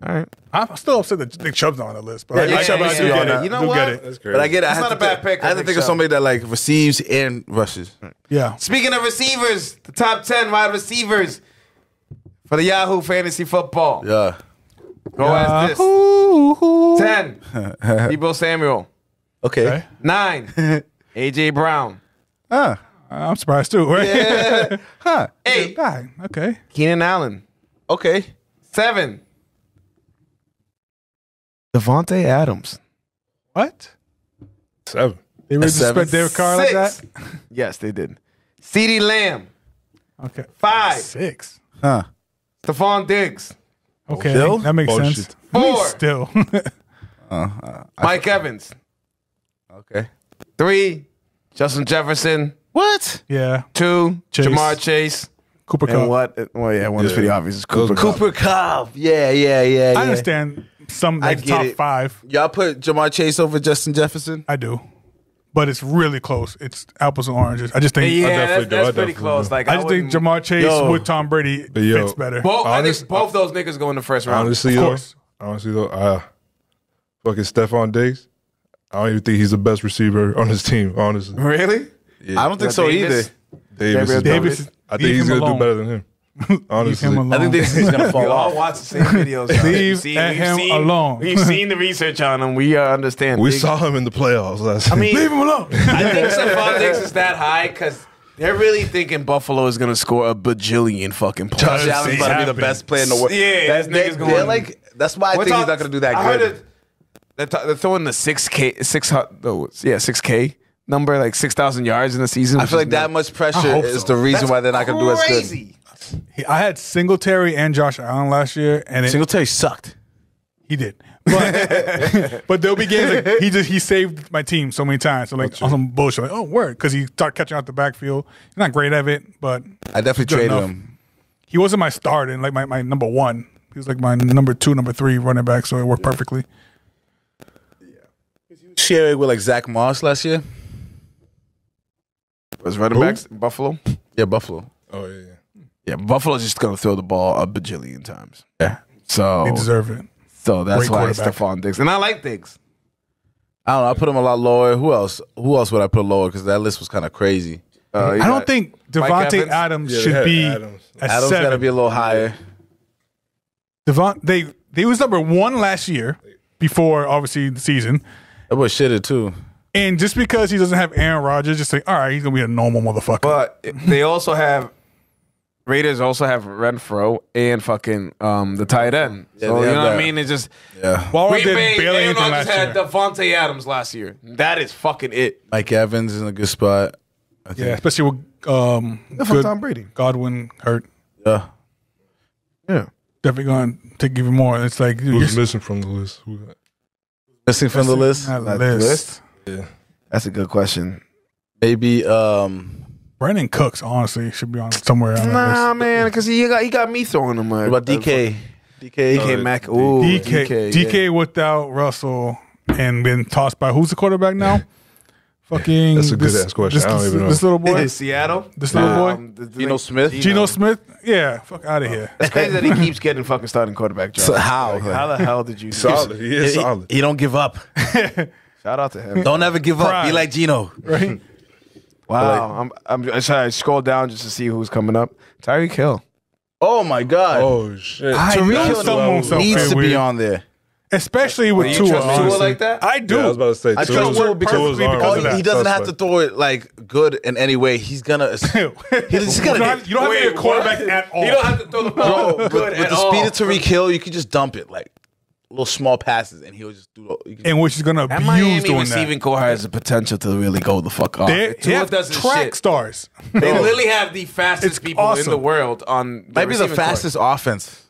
All right. I'm still upset that Nick Chubb's not on the list, but Yeah, I Nick Chubb do should be get on it. that. You know Do what? get it. That's crazy. But I get it. It's not a bad pick, I had to Nick think of Chubb. somebody that like receives and rushes. Yeah. Speaking of receivers, the top 10 wide receivers for the Yahoo Fantasy Football. Yeah. Go as this: Ooh. 10, Debo Samuel; Okay. Okay. 9, AJ Brown; Huh. I'm surprised too, right? Huh. 8, Guy. Okay. Keenan Allen; Okay. 7, Devontae Adams; What? 7. They really seven. disrespect Derek Carr like 6, that? yes, they did. CeeDee Lamb; Okay. 5, 6. Huh. Stephon Diggs; Okay. Still? That makes Bullshit. sense. I mean, 4, Still. Mike Evans; Okay. 3, Justin Jefferson; What? yeah. 2, Chase. Jamar Chase; Cooper and Cup. what? Well, yeah, one is Yeah. pretty obvious. It's Those Cooper are- Kupp. Cooper Cobb. Yeah. I understand some I like get top it. 5. Y'all put Jamar Chase over Justin Jefferson? I do. But it's really close. It's apples and oranges. I just think Yeah, definitely that's do. I pretty definitely close. do. Like I just think wouldn't- Jamar Chase Yo. with Tom Brady But yo, fits better. Both, I Honest- think both those niggas go in the first round. Honestly, Of though, course. fucking Stephon Diggs, I don't even think he's the best receiver on his team, honestly. Really? I don't think so Davis? either. Davis is Davis, better. I think leave he's him going to do alone. better than him. Honestly. Leave him alone. I think this is gonna We fall all off. watch the same videos. Leave him alone. We've seen the research on him. We understand. We Big- saw him in the playoffs last I mean, Leave him alone. I think Stephon Diggs is that high because they're really thinking Buffalo is going to score a bajillion fucking points. Josh Allen's about to be the best player in the world. Yeah, this nigga's they're going- like. That's why I think he's not gonna do that I good. heard they're throwing the 6K number, like 6,000 yards in the season. I which feel like is that much pressure hope is so. the reason That's why they're not gonna do as good. crazy. I had Singletary and Josh Allen last year, and Singletary sucked. he did. But, but there'll be games like he saved my team so many times. So like on some bullshit, like, oh word, because he started catching out the backfield. He's not great at it, but I definitely Good traded enough. him. he wasn't my start and like my number 1. He was like my number 2, number 3 running back, so it worked perfectly. Sharing with like Zach Moss last year. Was running backs in Buffalo? Yeah, Buffalo. Oh, yeah. Yeah, Buffalo's just going to throw the ball a bajillion times. Yeah. So, They deserve it. so that's Great why quarterback. Stephon Diggs. And I like Diggs. I don't know. I put him a lot lower. Who else? Who else would I put lower? Because that list was kind of crazy. I don't think Mike Devontae Evans? Adams Yeah, they should had be Adams. at Adams 7. got to be a little higher. They was number 1 last year before obviously the season. That boy shitted too. And just because he doesn't have Aaron Rodgers, just say, all right, he's gonna be a normal motherfucker. But they also have Raiders also have Renfro and fucking the tight end. Yeah, So they you have know what I that. mean? It's just Yeah. Waller Green did Bay, barely Aaron anything Rodgers last had year. Devontae Adams last year. That is fucking it. Mike Evans is in a good spot. I Yeah, think. especially with fuck Tom Brady? Godwin hurt. Yeah. Yeah. Definitely going to take even more. It's like dude, Who's you're missing from the list? Who got- Missing from the list. not That list. Yeah. That's a good question. Maybe. Brandon Cooks, honestly, should be on somewhere on that Nah, man, because he got me throwing him. What about DK? DK. DK Mac. Ooh, list. DK yeah. without Russell and been tossed by who's the quarterback now? Fucking That's a good-ass question. I don't even know. This little boy, Seattle. this little boy, Geno Smith? Geno Smith. Yeah, fuck out of here. It's crazy that he keeps getting fucking starting quarterback jobs. So how? Like, how the hell did you? Solid. He is solid. He don't give up. Shout out to him. Don't ever give up. Pride. Be like Geno. Right? Wow. I'm sorry. I scroll down just to see who's coming up. Tyreek Hill. Oh my God. Oh shit! Tyreek Hill Someone needs to be weird. on there. Especially with You Tua. trust Tua honestly. like that? I do. Yeah, I was about to say I Tua's- trust Tua because Tua's arm because is of that. he doesn't have to suspect. throw it like good in any way. He's gonna. He's you just don't gonna. have to be a quarterback at all. You don't have to throw the ball Bro, good with at the all. speed of Tariq Hill, you can just dump it like little small passes, and he'll just do. You can, And which is going to That abuse Miami doing receiving that. core has the potential to really go the fuck off. They Tua have doesn't track shit. stars. They literally have the fastest It's people in awesome. the world on might be the receiving core. fastest offense.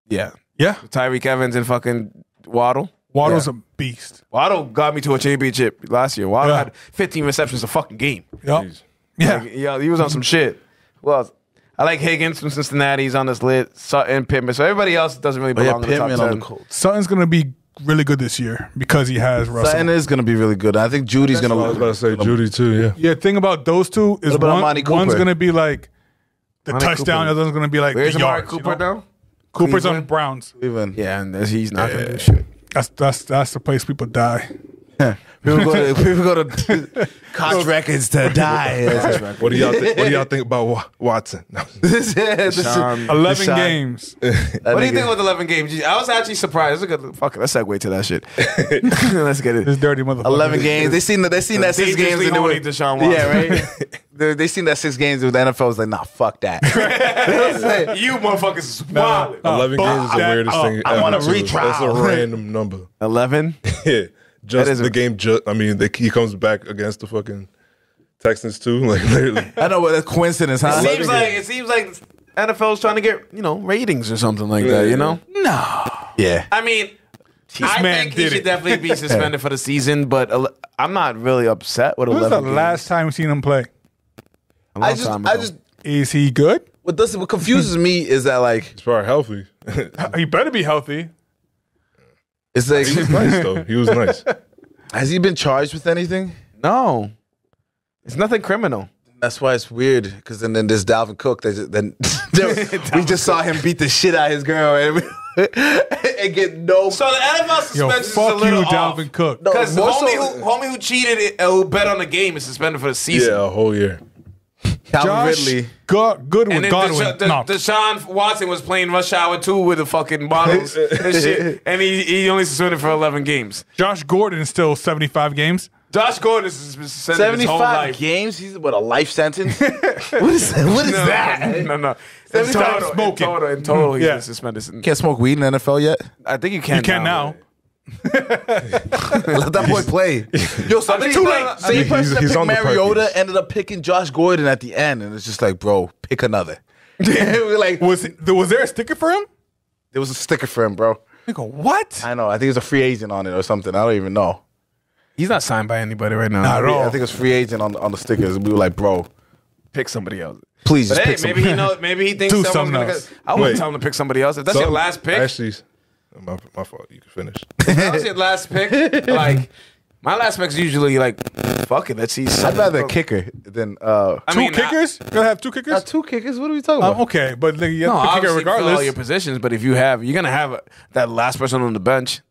Yeah. Yeah. Tyreek Evans and fucking Waddle. Waddle's a beast. Waddle got me to a championship last year. Waddle Yeah. had 15 receptions a fucking game. Yep. Yeah. Like, yeah, he was on some shit. Well, I like Higgins from Cincinnati. He's on this list. Sutton, Pittman. So everybody else doesn't really But yeah, belong in the top Pittman 10. on the Colts. Sutton's going to be really good this year because he has Russell. Sutton is gonna be really good. I think Judy's I was gonna. about to say Judy too. Yeah. Yeah, thing about those two is What about one, Amari Cooper? one's going to be like the Amari touchdown, Cooper. the other's going to be like Where's the Amari yards. Cooper now? Cooper's on Cleveland? Browns. Even Yeah, and he's not going to do shit. That's the place people die. people go to Cox Records to die. What do y'all think about Watson? No. This is- Sean, 11 Deshaun- games. what do you think about the 11 games? I was actually surprised. Let's segue to that shit. Let's get This it. dirty motherfucker. 11 games. They seen that 6 games. Dangerously and they horny were- Deshaun Watson. Yeah, right. they seen that 6 games with the NFL was like, nah, fuck that. You motherfuckers is wild. 11 games is the that weirdest up. thing I ever. want a too. retrial. That's a random number. 11? Yeah, just That is the game. I mean, he comes back against the fucking Texans too. Like literally. I know what a coincidence, huh? It seems like NFL's trying to get, ratings or something like that, you know? Yeah. I mean, I man think he did should it. definitely be suspended for the season, but I'm not really upset with When was 11 the games. last time you seen him play? A long I time ago. just, Is he good? what confuses me is that like, He's probably healthy. He better be healthy. it's like, He was nice though. He was nice. has he been charged with anything? No. It's nothing criminal. That's why it's weird. Because then there's Dalvin Cook. Then we just saw him beat the shit out of his girl and get no. So the NFL suspension Yo, is a fuck you, little off. Dalvin Cook. No, Because more homie who cheated, who bet on the game, is suspended for the season. Yeah, a whole year. Calvin Josh Ridley. Goodwin. And then Godwin. No. Deshaun Watson was playing Rush Hour 2 with the fucking bottles and shit, and he only suspended for 11 games. Josh Gordon is still 75 games. Josh Gordon is suspended his whole 75 life. games? He's what, a life sentence? What is that? No. 75 smoking. In total, he's Yeah. been suspended. Can't smoke weed in the NFL yet? I think you can. You can now. Let that boy play. Yo, somebody Too late. Same person that he's picked on the Mariota Perkins. ended up picking Josh Gordon at the end, and it's just like, bro, pick another. We're like, Was there a sticker for him? there was a sticker for him, bro. I go, what? I know. I think it was a free agent on it or something. I don't even know. He's not signed by anybody right now. Not at all. I think it was free agent on the stickers. We were like, bro, Pick somebody else. please But just hey, pick maybe somebody. maybe he thinks Do someone's something gonna. else. I wouldn't Wait. tell him to pick somebody else. If that's your last pick, Actually, my fault. You can finish. if that was your last pick. Like my last pick's usually like, fuck it. Let's see. I'd rather a kicker than I Two mean, kickers? Gotta have two kickers? 2 kickers. What are we talking about? Okay, but you No, have to kick it obviously fill all your regardless. positions, but if you're gonna have that last person on the bench.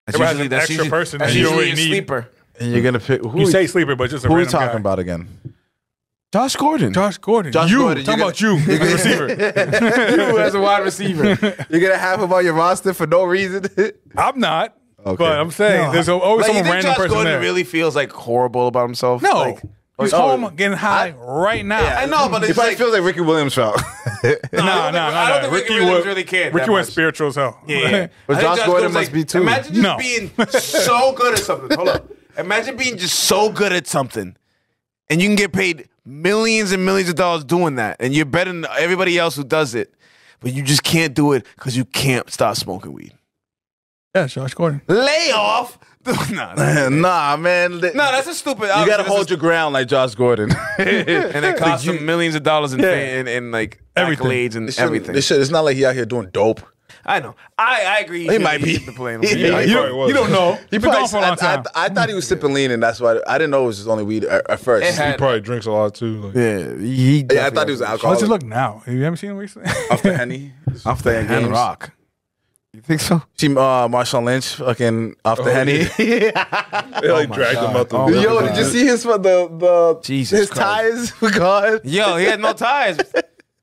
That's Everybody has an extra person That's that you usually already a need. sleeper. And you're gonna pick who? You say sleeper, but just a who are we random talking guy. about again? Josh Gordon. Josh Gordon. Josh you. Gordon, Talking you're about you, as a receiver. you as a wide receiver. You're gonna have him on your roster for no reason. I'm not. Okay. But I'm saying there's always Like, you some think random Josh person Gordon there. really feels like horrible about himself? No. Like, He's home getting high right now. I know, but He it's probably like feels like Ricky Williams felt. No, I don't think Ricky Williams really cared that Ricky went much. spiritual as hell. Yeah. But I think Josh Gordon Gordon's must be too. Imagine just No. being so good at something. Hold up. Imagine being just so good at something, and you can get paid millions and millions of dollars doing that, and you're better than everybody else who does it, but you just can't do it because you can't stop smoking weed. Yeah, Josh Gordon. Lay off. No, Nah, man. that's a stupid. You gotta hold your ground like Josh Gordon. and it costs him millions of dollars in like Everything. accolades and everything. It's not like he out here doing dope. I know. I agree. He might be. playing. Yeah, he probably was. You don't know. He's been gone Probably- for a long time. I thought he was sipping lean, and that's why I didn't know it was just only weed at first. It He had- probably drinks a lot too. Like, Yeah, I thought he was How alcoholic. does he look now? You haven't seen him recently? Off the Henny. off the games. hand rock. You think so? See Marshawn Lynch fucking off the Henny. They like dragged him out the. Yo, did you see his Jesus his Christ. tires were gone? Yo, he had no tires.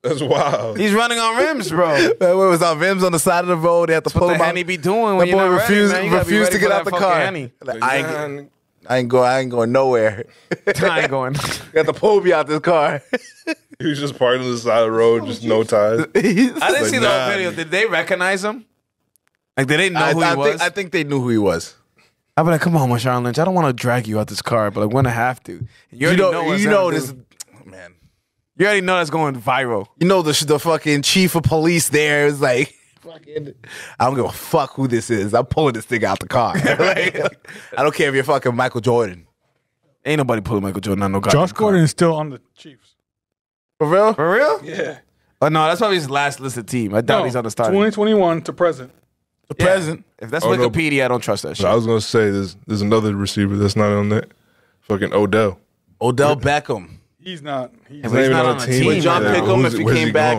That's wild. He's running on rims, bro. It was on Vims on the side of the road. They had to pull What him the out. Henny be doing That when you're boy not ready, refused, man? You gotta be refused to ready get for out the that car. fucking Henny. Like, I ain't going nowhere. I ain't going. Got to pull me out this car. He was just parked on the side of the road, just no tires. I didn't Like, see the nah. whole video. Did they recognize him? Like, did they know who he was? I think they knew who he was. I'd be like, come on, Marshawn Lynch. I don't want to drag you out this car, but I'm going to have to. And you already know what's gonna this, do. man. You already know that's going viral. You know the fucking chief of police there is like, fucking, I don't give a fuck who this is. I'm pulling this thing out the car. Like, I don't care if you're fucking Michael Jordan. Ain't nobody pulling Michael Jordan on no goddamn Josh Gordon is still on the Chiefs. For real? For real? Yeah. Oh, no, that's probably his last listed team. I doubt he's on the starting. 2021 to present. The present. If that's Oh, no. Wikipedia, I don't trust that shit. But I was gonna say there's another receiver that's not on that. Fucking Odell. Odell Beckham. He's not. He's, But he's not on the team. Would John man. pick him if he Where's came back?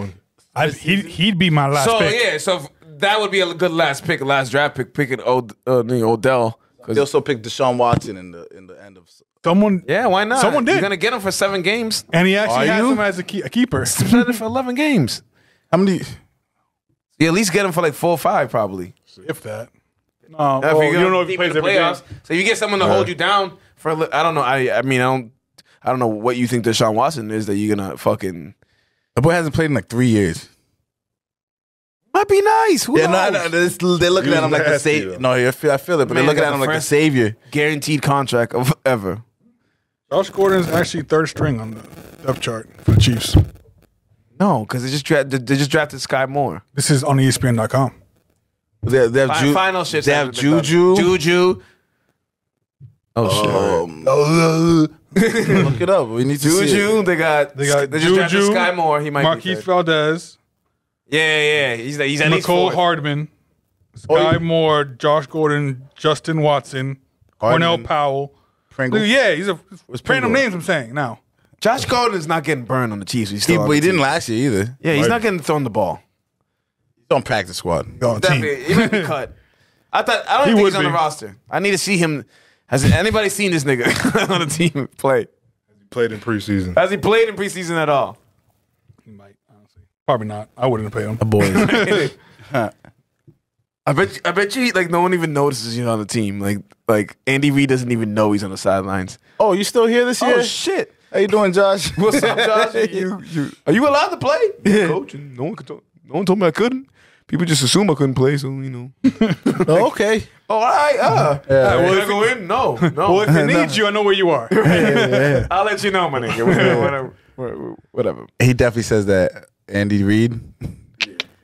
going? he'd be my last So, pick. yeah, so that would be a good last pick, last draft pick, picking Odell. They also picked Deshaun Watson in the end of. Someone, Yeah, why not? Someone did. You're going to get him for 7 games. and he actually Are has you? him as a keeper. Set it for 11 games. How many? You at least get him for like 4 or 5, probably. If that. If Well, you you're don't know if he deep in plays the every game. playoffs. So you get someone to hold you down for. I don't know. I mean, I don't know what you think Deshaun Watson is that you're gonna fucking. The boy hasn't played in like 3 years. Might be nice. Who Yeah, knows? they're looking He at him was like the nasty, savior. though. No, I feel it, but Man, they're looking got at him the like the first- savior. Guaranteed contract of ever. Josh Gordon is actually third string on the depth chart for the Chiefs. No, because they just drafted Sky Moore. This is on ESPN.com. They have Final shit. They have Juju. Juju. Oh shit. Look it up. We need to see it. Juju. They just drafted Juju, Sky Moore. He might Marquise be. Valdez, Yeah. He's at least Nicole fourth. Hardman, Sky Moore, Josh Gordon, Justin Watson, Cornell Powell. Pringle. Yeah, he's a random Pringle? names I'm saying now. Josh Gordon is not getting burned on the Chiefs. He's He, still on but he the didn't team. last year either. Yeah, he's not getting thrown the ball. He's on practice squad. On team. Definitely, he might be cut. I don't He think would he's on the be. roster. I need to see him. Has anybody seen this nigga on the team play? Played in preseason. Has he played in preseason at all? He might, honestly. Probably not. I wouldn't have paid him. Boys. I bet you like no one even notices you on the team. Like Andy Reid doesn't even know he's on the sidelines. Oh, you still here this year? Oh shit! How you doing, Josh? What's up, Josh? Are you allowed to play? Yeah, coach. And no one told me I couldn't. People just assume I couldn't play, so you know. Oh, okay. Oh, all right. well, Can I go in? No. Well, if it needs you, I know where you are. I'll let you know, my nigga. Whatever. He definitely says that. Andy Reid.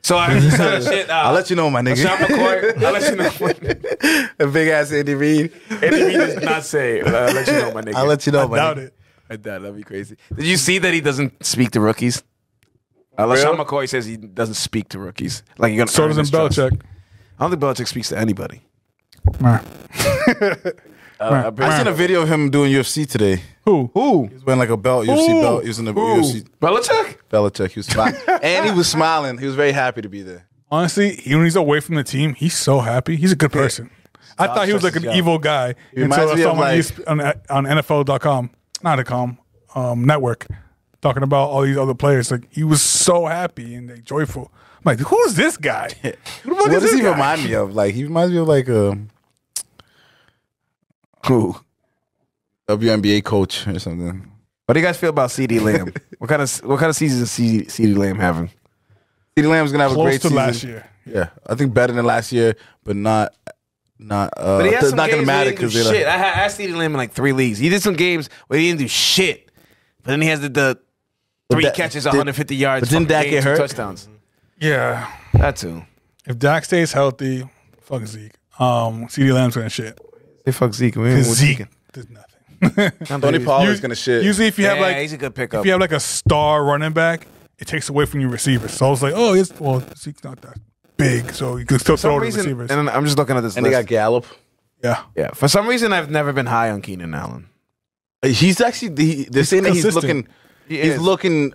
So I just said shit. I'll let you know, my nigga. Sean McCoy, I'll let you know. A big ass Andy Reid. Andy Reid does not say, I'll let you know, my nigga. I'll let you know, my Doubt nigga. it. I doubt that'd be crazy. Did you see that he doesn't speak to rookies? Sean McCoy says he doesn't speak to rookies. Like you're gonna So earn doesn't his trust. Belichick. I don't think Belichick speaks to anybody. I seen a video of him doing UFC today. Who? He was wearing like a belt, UFC belt. He was in the UFC. Belichick? Belichick. He was smiling. And he was smiling. He was very happy to be there. Honestly, when he's away from the team, he's so happy. He's a good person. I thought he was like an evil guy until I reminds me saw of, him on NFL.com, not .com, network, talking about all these other players. Like he was so happy and like, joyful. I'm like, who is this guy? Who the fuck What is does this he guy? remind me of? Like he reminds me of like a WNBA coach or something. What do you guys feel about CeeDee Lamb? what kind of season is CeeDee Lamb having? CeeDee Lamb's gonna have a Close great to season. last year. Yeah, I think better than last year, but not. But he has it's some not games gonna matter because because shit. I asked CeeDee Lamb in like 3 leagues. He did some games where he didn't do shit, but then he has the 3 Dak- catches, did- 150 yards. but didn't fucking Dak game, get 2 hurt? touchdowns. Yeah. That too. If Dak stays healthy, fuck Zeke. CeeDee Lamb's gonna shit. They fuck Zeke. Because Zeke does nothing. Tony Pollard's gonna shit. Usually, if you have like he's a good pickup. if you have like a star running back, it takes away from your receivers. So I was like, oh, Zeke's not that big, so you can still For some throw to reason, receivers. and I'm just looking at this and they list. got Gallup. Yeah. Yeah, for some reason I've never been high on Keenan Allen. He's actually they're saying that he's consistent. looking. He's looking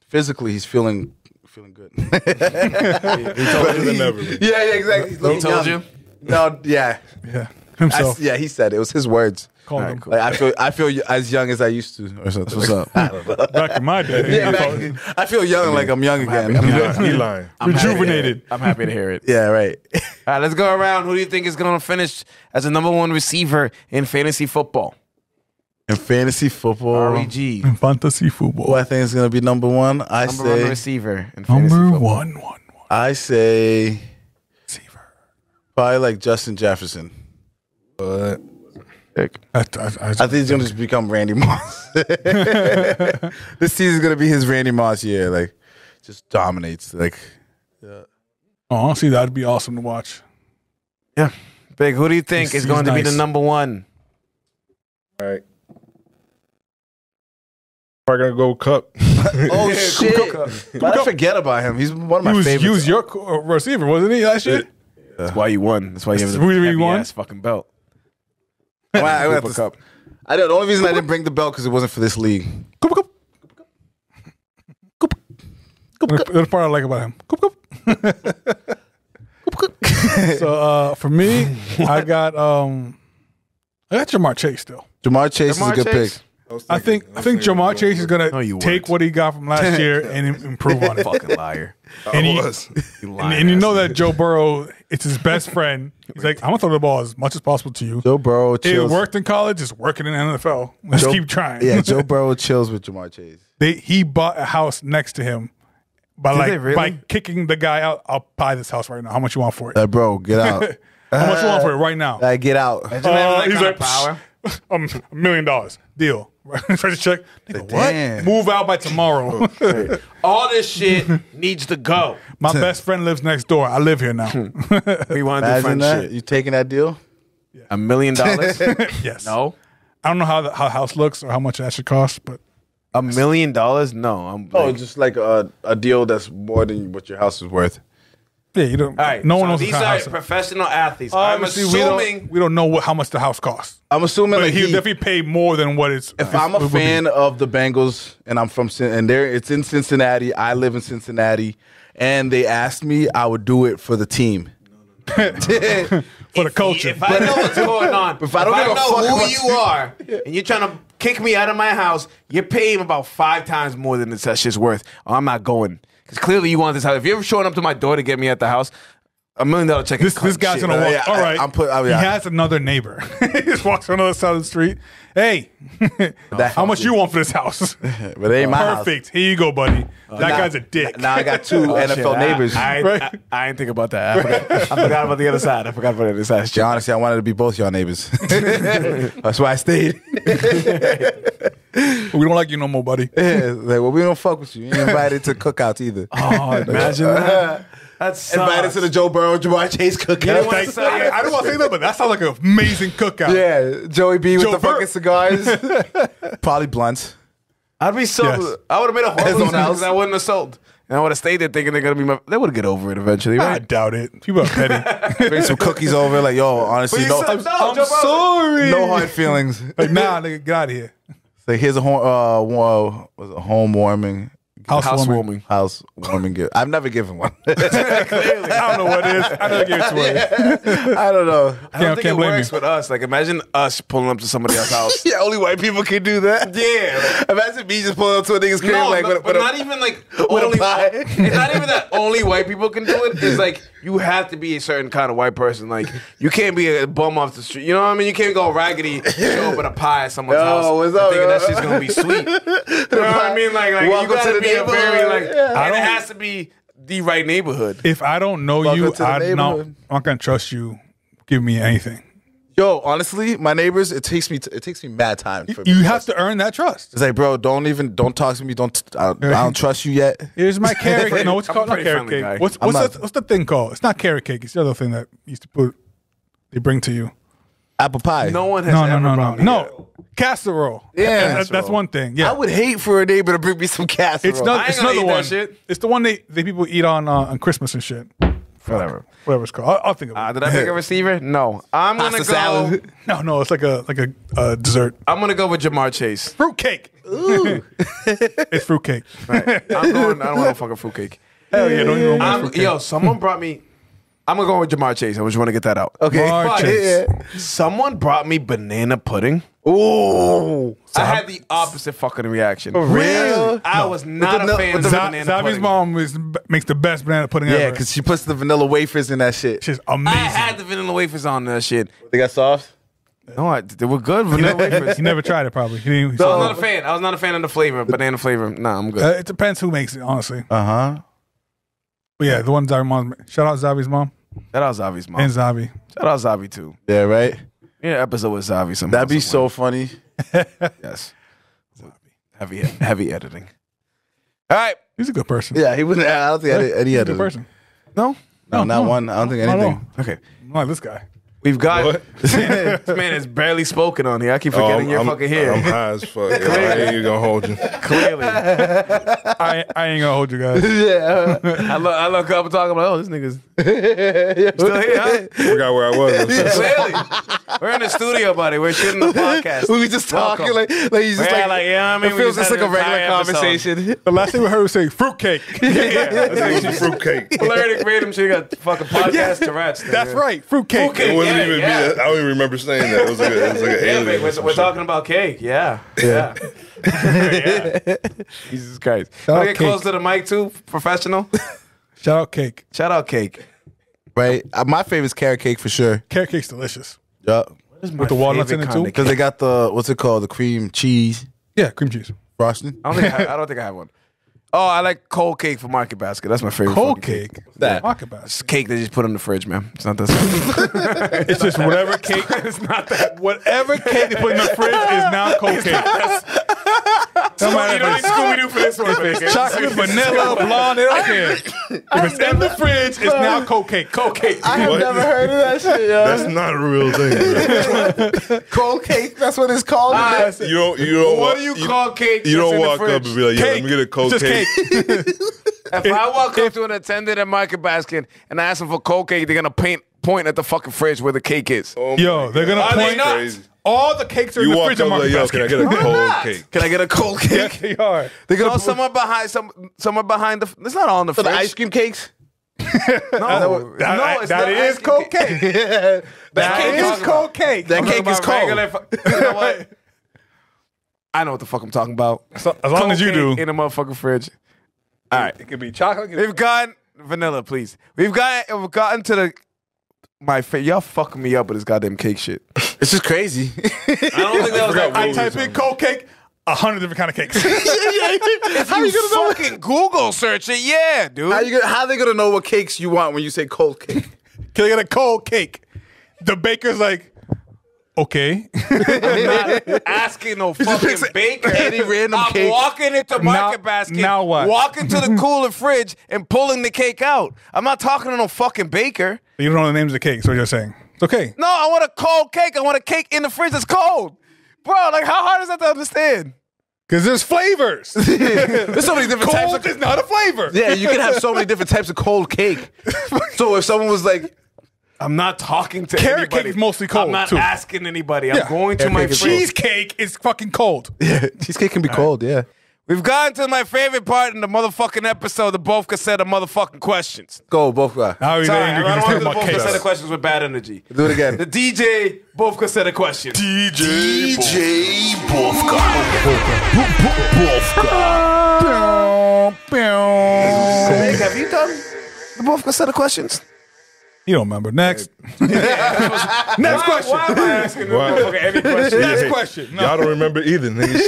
physically. He's feeling feeling good. Better than ever. Yeah, exactly. He's looking told young. you? No, yeah. Yeah, himself. Yeah, he said it. It was his words. Called him. Like I feel as young as I used to, or something. What's up? Back in my day. Yeah, I feel young, like I'm young again. He lying. Rejuvenated. I'm happy to hear it. Yeah, right. All right, let's go around. Who do you think is going to finish as the number one receiver in fantasy football? In fantasy football, REG. Fantasy football. who I think is gonna be number one? I Number one say, receiver in fantasy Number football. one. I say, Receiver. probably like Justin Jefferson. But I think he's gonna just become Randy Moss. This season's gonna be his Randy Moss year. Like, just dominates. Like, Oh, honestly, that'd be awesome to watch. Yeah. Big, who do you think He's is going to be nice. the number one? all right. Probably gonna go Cup. oh shit! Why'd I forget about him? He's one of my favorites. He was your receiver, wasn't he, last year? That's why you won. That's why you have That's the reason you won? ass fucking belt. Wow, I have Cooper to- Cup. I know the only reason I didn't bring the belt because it wasn't for this league. Coop. That's the part I like about him. Coop. So for me, I got Jamar Chase still. Jamar Chase Jamar is a good Chase? pick. I think Jamar Chase is gonna No, you take weren't. what he got from last year and improve on it. Fucking liar. And he- was. And you know that Joe Burrow, it's his best friend. He's like, I'm gonna throw the ball as much as possible to you. Joe Burrow It chills. worked in college, it's working in the NFL. Let's Joe- keep trying. Yeah, Joe Burrow chills with Jamar Chase. He bought a house next to him they really? by kicking the guy out. I'll buy this house right now. How much you want for it? Bro, get out. How much you want for it right now? Get out. He's that like, power. $1 million deal. First check. Nigga, Damn. what? Move out by tomorrow. All this shit needs to go. My best friend lives next door. I live here now. We want to do Imagine fun that. shit. You taking that deal? $1 million? Yes. No. I don't know how the house looks or how much that should cost, but $1 million? No. I'm Oh, like, just like a deal that's more than what your house is worth. yeah, you don't. all right. No one so knows these what kind of are house. professional athletes. I'm Obviously, assuming. we don't know how much the house costs. I'm assuming But like he'll definitely pay more than what it's. if I'm a fan of the Bengals and I'm from it's in Cincinnati, I live in Cincinnati, and they asked me, I would do it for the team. for the culture. If I know what's going on, If I don't give a fuck know who about you are, and you're trying to kick me out of my house, you're paying about 5 times more than that shit's worth. Oh, I'm not going. Because clearly you want this house. If you're showing up to my door to get me at the house, $1 million check. This guy's gonna walk. yeah, all right, yeah. He has another neighbor. He just walks on the other side of the street. Hey, how much you want for this house? But it ain't my house. Perfect. Here you go, buddy. That guy's a dick. Now I got 2 NFL neighbors. I didn't think about that. I forgot about the other side. I forgot about the other side. Yeah, honestly, I wanted to be both y'all neighbors. That's why I stayed. We don't like you no more, buddy. Yeah, like, well, we don't fuck with you. You ain't invited to cookouts either. Oh, imagine that. That's Invited to the Joe Burrow, Jamar Chase cookout. I don't want to say that, but that sounds like an amazing cookout. Yeah, Joey B with Joe the Burrow. fucking cigars. Probably blunts. I'd be so. Yes. I would have made a His horrible own house. because I wouldn't have sold. And I would have stayed there thinking they're gonna be my. They would get over it eventually, I right? doubt it. People are petty. Bring some cookies over. Like, yo, honestly, But you said no, I'm Joe Burrow. sorry. no hard feelings. Like, nah, nigga, get out of here. Like, here's a home warming. Housewarming. Housewarming gift. I've never given one. I don't know what it is. I never gave it to her. I don't know. I don't think can't it blame works you. with us. Like, imagine us pulling up to somebody else's house. Yeah, only white people can do that. Yeah. Imagine me just pulling up to a nigga's crib No, like but with a- not even like with a only. pie. It's not even that only white people can do it. It's like you have to be a certain kind of white person. Like you can't be a bum off the street. You know what I mean? You can't go raggedy, show up at a pie at someone's Yo, house, what's and up, thinking yo? that shit's gonna be sweet. You know what I mean? Like you Welcome to gotta the be a very neighborhood. like, Yeah. and it has to be the right neighborhood. If I don't know Welcome you, to the I'm not neighborhood. gonna trust you. Give me anything. Yo, honestly, my neighbors, it takes me mad time. For me You to have trust to earn that trust. It's like, bro, don't talk to me. I don't trust you yet. Here's my carrot cake. No, what's it I'm called? a Not pretty carrot friendly cake. guy. What's the thing called? It's not carrot cake. It's the other thing that used to put. They bring to you. Apple pie. No one has No, ever brought me no. Casserole. Yeah. That's one thing. Yeah, I would hate for a neighbor to bring me some casserole. It's I not. ain't It's gonna another eat that one. shit. It's the one they people eat on Christmas and shit. Whatever. Whatever it's called. I'll think of it. Did I pick a receiver? No. I'm gonna Pasta go. salad. No, it's like a dessert. I'm gonna go with Jamar Chase. Fruit cake. It's fruit cake. I'm going. I don't want no fucking fruitcake. Hell yeah, don't even know. Yo, someone brought me. I'm gonna go with Jamar Chase. I just want to get that out. Okay. Jamar Chase. Someone brought me banana pudding. Ooh. I had the opposite fucking reaction. For real? I was not With the a fan of banana Zabi's pudding. mom makes the best banana pudding Yeah, ever. because she puts the vanilla wafers in that shit. She's I amazing. had the vanilla wafers on that shit. They got soft? No, they were good vanilla wafers. He never tried it probably. He didn't, I was not a fan. I was not a fan of the flavor, banana flavor. Nah, I'm good. it depends who makes it, honestly. Uh-huh. But yeah, the one Zabi's mom. Shout out Zabi's mom Shout out Zavi's mom. and Zabi. Shout out Zavi too. Yeah, right? Yeah, episode with Zavi. Somehow, That'd be somewhere. so funny. Yes. Heavy editing. All right. He's a good person. Yeah, he wouldn't. I don't think any He's a other good person. No. No, not one. I don't think Not at anything. all. Okay. Not like this guy. We've got What? this man is barely spoken on here. I keep forgetting you're fucking here. I'm high as fuck. I ain't even gonna hold you. Clearly. I ain't gonna hold you guys. I look up and talk about, oh, this nigga's still here, huh? Forgot where I was. Clearly. We're in the studio, buddy. We're shooting the podcast. We just talking Welcome. like he's just Yeah, like, yeah, I mean, it we feels just just like had a an regular entire episode. conversation. The last thing we heard was say fruitcake. Fruitcake. Flirting random shit. You got fucking podcast Tourette's. nigga. That's right, fruitcake. Fruitcake. It wasn't Yeah, even yeah. me. I don't even remember saying that. It was like an Yeah, alien. man, or some we're shit. talking about cake. Yeah. Yeah. Yeah. Jesus Christ. Shout Wanna out get Cake. close to the mic too, professional? Shout out cake. Shout out Cake. Right? My favorite is carrot cake for sure. Carrot cake's delicious. Yeah. With the walnuts in it too. Because they got the, what's it called? The cream cheese Yeah, cream cheese. frosting. I don't think I have one. Oh, I like cold cake from Market Basket. That's my favorite. Cold fucking cake. That. Market basket. It's cake they just put in the fridge, man. It's not that. It's just whatever cake. It's not that. Whatever cake they put in the fridge is now cold cake. No matter You don't need if Scooby Doo for this one, it's man. chocolate, vanilla, blonde, they don't care. If it's in the fridge, it's now cold cake. Cold cake. I have What? never heard of that shit, yo. That's not a real thing, bro. Cold cake. That's what it's called. You don't. What do you call cake? You that's don't in the walk up fridge? and be like, "Yeah, let me get a cold Just cake." If I walk up to an attendant at Market Basket and I ask them for cold cake, they're gonna point at the fucking fridge where the cake is. Oh my Yo, they're gonna Are they point. not? Crazy. All the cakes are in You the walk fridge up of like, Market "Yo, can I basket. get a cold cake?" Can I get a cold Yeah, cake? they are. They're gonna No, put someone behind the. It's not on the for the fridge. ice cream cakes. No, That it's not is ice cream cold cake. That That cake is cold cake. That cake is cold. You know what? I know what the fuck I'm talking about. So, as long as you do. in a motherfucking fridge. All right, It could be chocolate. we've gotten vanilla, please. We've gotten to the y'all fucking me up with this goddamn cake shit. It's just crazy. I don't think that was like I type in cold cake, 100 different kind of cakes. if you fucking Google search it, yeah, dude. How are they gonna know what cakes you want when you say cold cake? Can I get a cold cake? The baker's like, okay. I'm not asking no fucking picks baker. any random I'm cake. walking into Market Basket. now what? Walking to the cooler fridge and pulling the cake out. I'm not talking to no fucking baker. You don't know the names of the cakes, what you're saying. It's okay. No, I want a cold cake. I want a cake in the fridge that's cold. Bro, like how hard is that to understand? Because there's flavors. There's so many different types Cold of is not a flavor. Yeah, you can have so many different types of cold cake. So if someone was like, I'm not talking to Carrot anybody. cake is mostly cold, I'm not too. asking anybody. I'm Yeah. going to Carrot my cake is fridge. Cheesecake is fucking cold. cheesecake can be cold, yeah. We've gotten to my favorite part in the motherfucking episode. The both cassette of motherfucking questions. Go, both guys. Now he's Sorry, angry I because don't he's want to do the talking about both cassette of cakes. questions with bad energy. Do it again. The DJ both cassette of questions. DJ Bofka. Nick, have you done the both cassette of questions? You don't remember. Next. Next question. Why am I asking Why? motherfucker every question? Next question. No. Y'all don't remember either, niggas.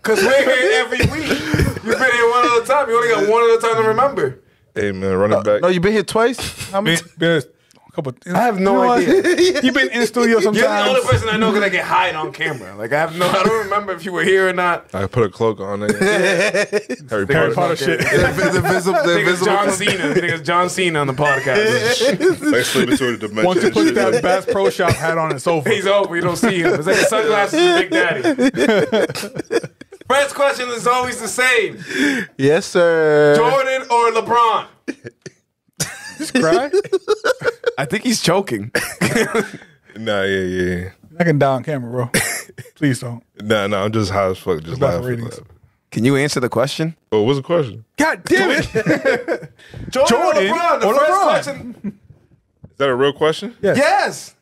Because we're here every week. You've been here one at a time. You only got one at a time to remember. Hey man, running back. No, you've been here twice? How many There's a couple. I have no idea. You've been in the studio You're the only sometimes. person I know gonna get hired on camera. Like I don't remember if you were here or not. I put a cloak on. Nigga. Harry Harry Potter. Potter shit. the Think it's John Cena. Think it's John Cena on the podcast. Like slip into a dimension. Once you and put shit. that Bass Pro Shop hat on, it's over. He's over. You don't see him. It's like the sunglasses of Big Daddy. First question is always the same: Yes, sir. Jordan or LeBron? Cry? I think he's choking. Nah, yeah. I can die on camera, bro. Please don't. Nah, I'm just high as fuck. Just Bad for laughing. ratings. Can you answer the question? Oh, what's the question? God damn it. Jordan or Jordan LeBron? The or first LeBron? question. Is that a real question? Yes. Yes.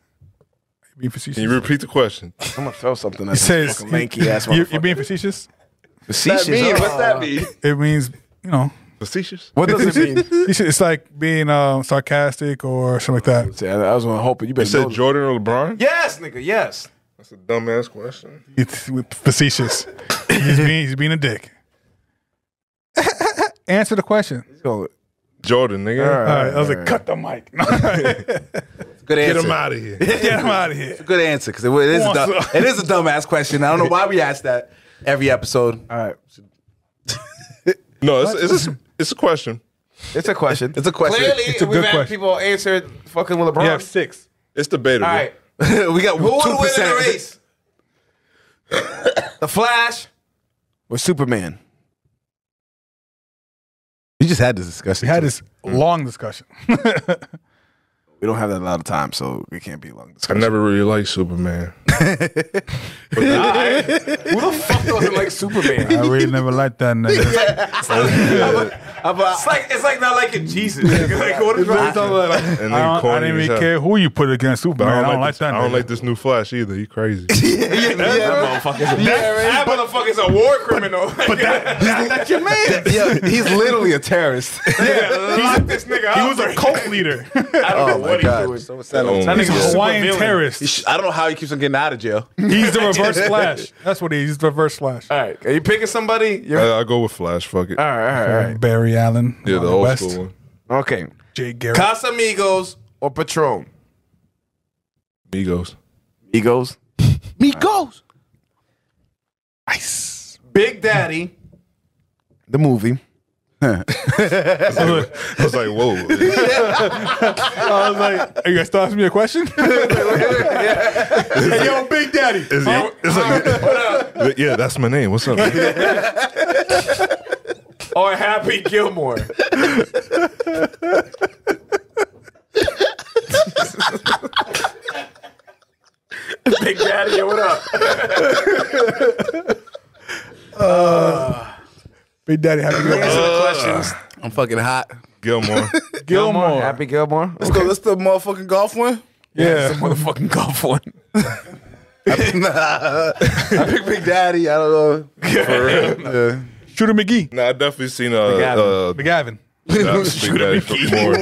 Being facetious. Can you repeat the question? I'm gonna throw something at It says fucking lanky ass you're being facetious. facetious. What's that mean? It means, you know, Facetious? What does it mean? it's like being sarcastic or something like that. See, I was hoping you You better said know. Jordan or LeBron? Yes, nigga. Yes. That's a dumbass question. It's with facetious. He's being a dick. Answer the question. Jordan, nigga. All right, I was like, cut the mic. Good Get answer. him out of here. Get him out of here. Good answer because it is a dumbass question. I don't know why we ask that every episode. All right. No, it's a question. It's a question. It's a question. Clearly, It's a we've good had question. people answer fucking with LeBron. You have 6. It's debatable. All right. We got Who would win in 2%. the race? The Flash or Superman? We just had this discussion. We had this long discussion. We don't have that a lot of time, so it can't be a long I discussion. never really liked Superman. Who the fuck doesn't like Superman? I really never liked that nigga. It's like not liking Jesus. Like, what is wrong? And then I corny didn't as even hell. care who you put against But Superman. I don't like this, that I don't nigga. like this new Flash either. He crazy. That motherfucker's a war criminal. That's your man. Yeah, he's literally a terrorist. Lock this nigga up. He was a cult leader. I don't know what he's doing. Oh, He's a nigga's a Hawaiian supervillain. terrorist. I don't know how he keeps on getting out of jail. He's the reverse Flash. That's what he is. He's the reverse Flash. All right. Are you picking somebody? You're... I'll go with Flash. Fuck it. All right. Barry Allen. Yeah, the Wally old West, school one. Okay. Jay Garrett. Casamigos or Patron? Migos. Migos. Migos. Nice. Big Daddy, the movie. I was like, whoa. I was like, are you guys still asking me a question? Hey, yo, Big Daddy. It's like, yeah, that's my name. What's up? Or Happy Gilmore. Big Daddy, yo, what up? Big Daddy, happy Answer the questions. I'm fucking hot. Gilmore. Gilmore. Happy Gilmore. Let's go. Let's the motherfucking golf one. Yeah. Motherfucking golf one. I pick Big Daddy. I don't know. For real. Yeah. Shooter McGee. Nah, I definitely seen McGavin. Shooter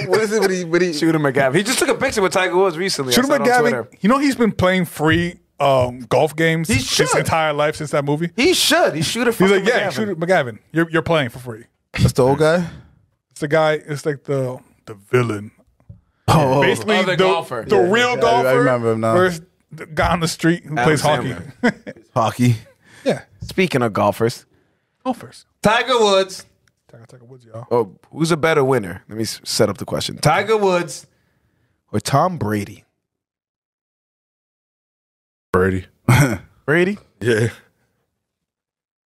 What is it when he Shooter McGavin. He just took a picture with Tiger Woods recently. Shooter I saw it on McGavin. Twitter. You know he's been playing free golf games He his should. entire life since that movie. He should. He's Shooter He's fucking like, yeah, McGavin. Shooter McGavin. You're playing for free. That's the old guy. It's the guy. It's like the villain. Oh, Basically, Other golfer. the real I golfer. remember him now. Versus the guy on the street who plays hockey. Sandler. hockey. Yeah, Speaking of golfers, golfers. Tiger Woods. Tiger Woods, y'all. Oh, who's a better winner? Let me set up the question. Tiger Woods or Tom Brady? Brady. Brady? Yeah.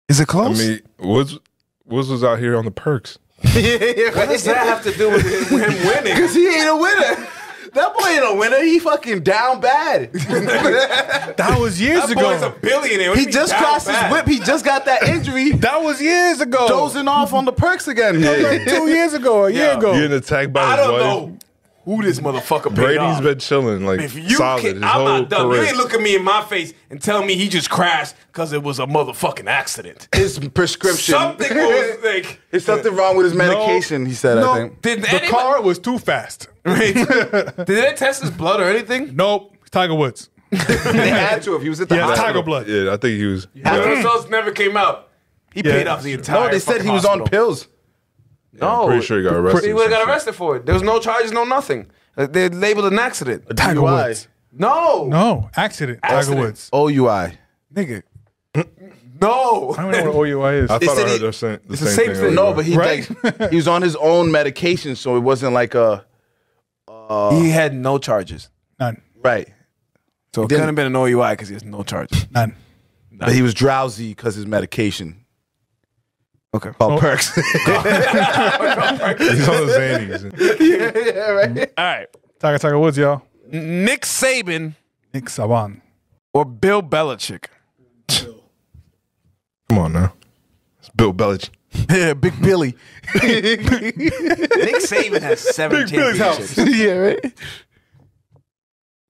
Is it I close? mean, Woods was out here on the perks. What does that have to do with him winning? Cause he ain't a winner. That boy ain't a winner. He fucking down bad. That was years That boy's a ago. billionaire. What do He you just mean down crossed his bad? whip. He just got that injury. That was years ago. Dozing off on the perks again. Like 2 years ago, a year Yeah. ago. Getting attacked by I his don't wife. know who this motherfucker paid Brady's off. been chilling, like, If you solid can, his I'm whole not dumb. You career. ain't look at me in my face and tell me he just crashed because it was a motherfucking accident. His prescription. Something was like. There's something wrong with his medication. He said. I think. Did The anybody, car was too fast. did they test his blood or anything? Nope, Tiger Woods. They had to if he was at the He has hospital. Tiger blood. Yeah, I think he was. The results never came out. He paid off the entire. No, they said fucking he was hospital. on pills. No, I'm pretty sure he got arrested. He would have got arrested for it. There was no charges, no nothing. They labeled it an accident. Tiger DUI. Woods. No, No, accident. Tiger Accident. Woods. OUI. nigga. No. I don't know what OUI is. I thought said I he- heard the same, the same thing. earlier. No, but he Right? like, he was on his own medication, so it wasn't like a He had no charges. None. right. So it didn't. couldn't have been an OUI because he has no charges. None. But he was drowsy because his medication. Okay. Called perks. He's on the Xannies. yeah, right. All right. Tiger Woods, y'all. Nick Saban Nick Saban. or Bill Belichick? Come on now. It's Bill Belichick. Yeah, Big Billy. Nick Saban has 7 Big Billy's championships. house. Yeah, right.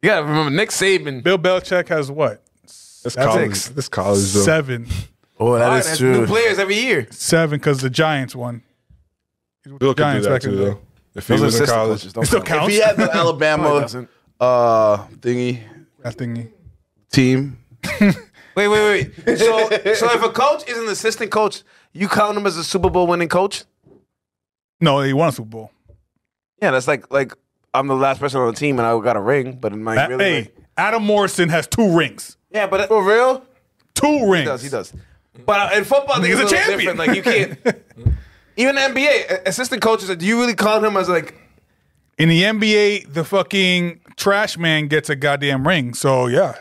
You gotta remember, Nick Saban. Bill Belichick has what? That's college. That's college though. 7. Oh, that is Has true. new players every year. 7 because the Giants won. He's with Bill the could do that back in too the day. though. If he Those are was in assistant college. coaches. Don't It still count. counts. If he had the No, it Alabama doesn't. thingy That thingy. team, Wait. So if a coach is an assistant coach, you count him as a Super Bowl winning coach? No, he won a Super Bowl. Yeah, that's like I'm the last person on the team and I got a ring, but in my really Hey, like, Adam Morrison has 2 rings. yeah, but for real. 2 rings. he does. But in football, I think He's it's a a little champion. different. Like you can't. Even the NBA assistant coaches, do you really count him as like? In the NBA, the fucking trash man gets a goddamn ring. So yeah,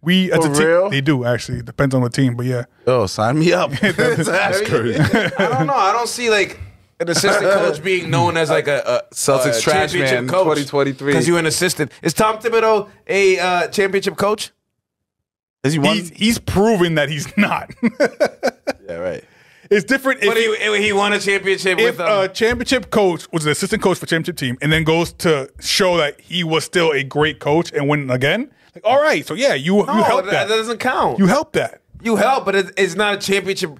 we as For a team, real? they do actually. Depends on the team, but yeah. Oh, sign me up. That's crazy. I don't know. I don't see like an assistant coach being known as like a Celtics trash championship man, coach 2023. because you're an assistant. Is Tom Thibodeau a championship coach? Is he one? He's proven that he's not. Yeah, right. It's different But if, he won a championship if with a championship coach was an assistant coach for championship team and then goes to show that he was still a great coach and win again. Like, all right, so yeah, you helped that that. doesn't count. You helped that. You help, but it's not a championship.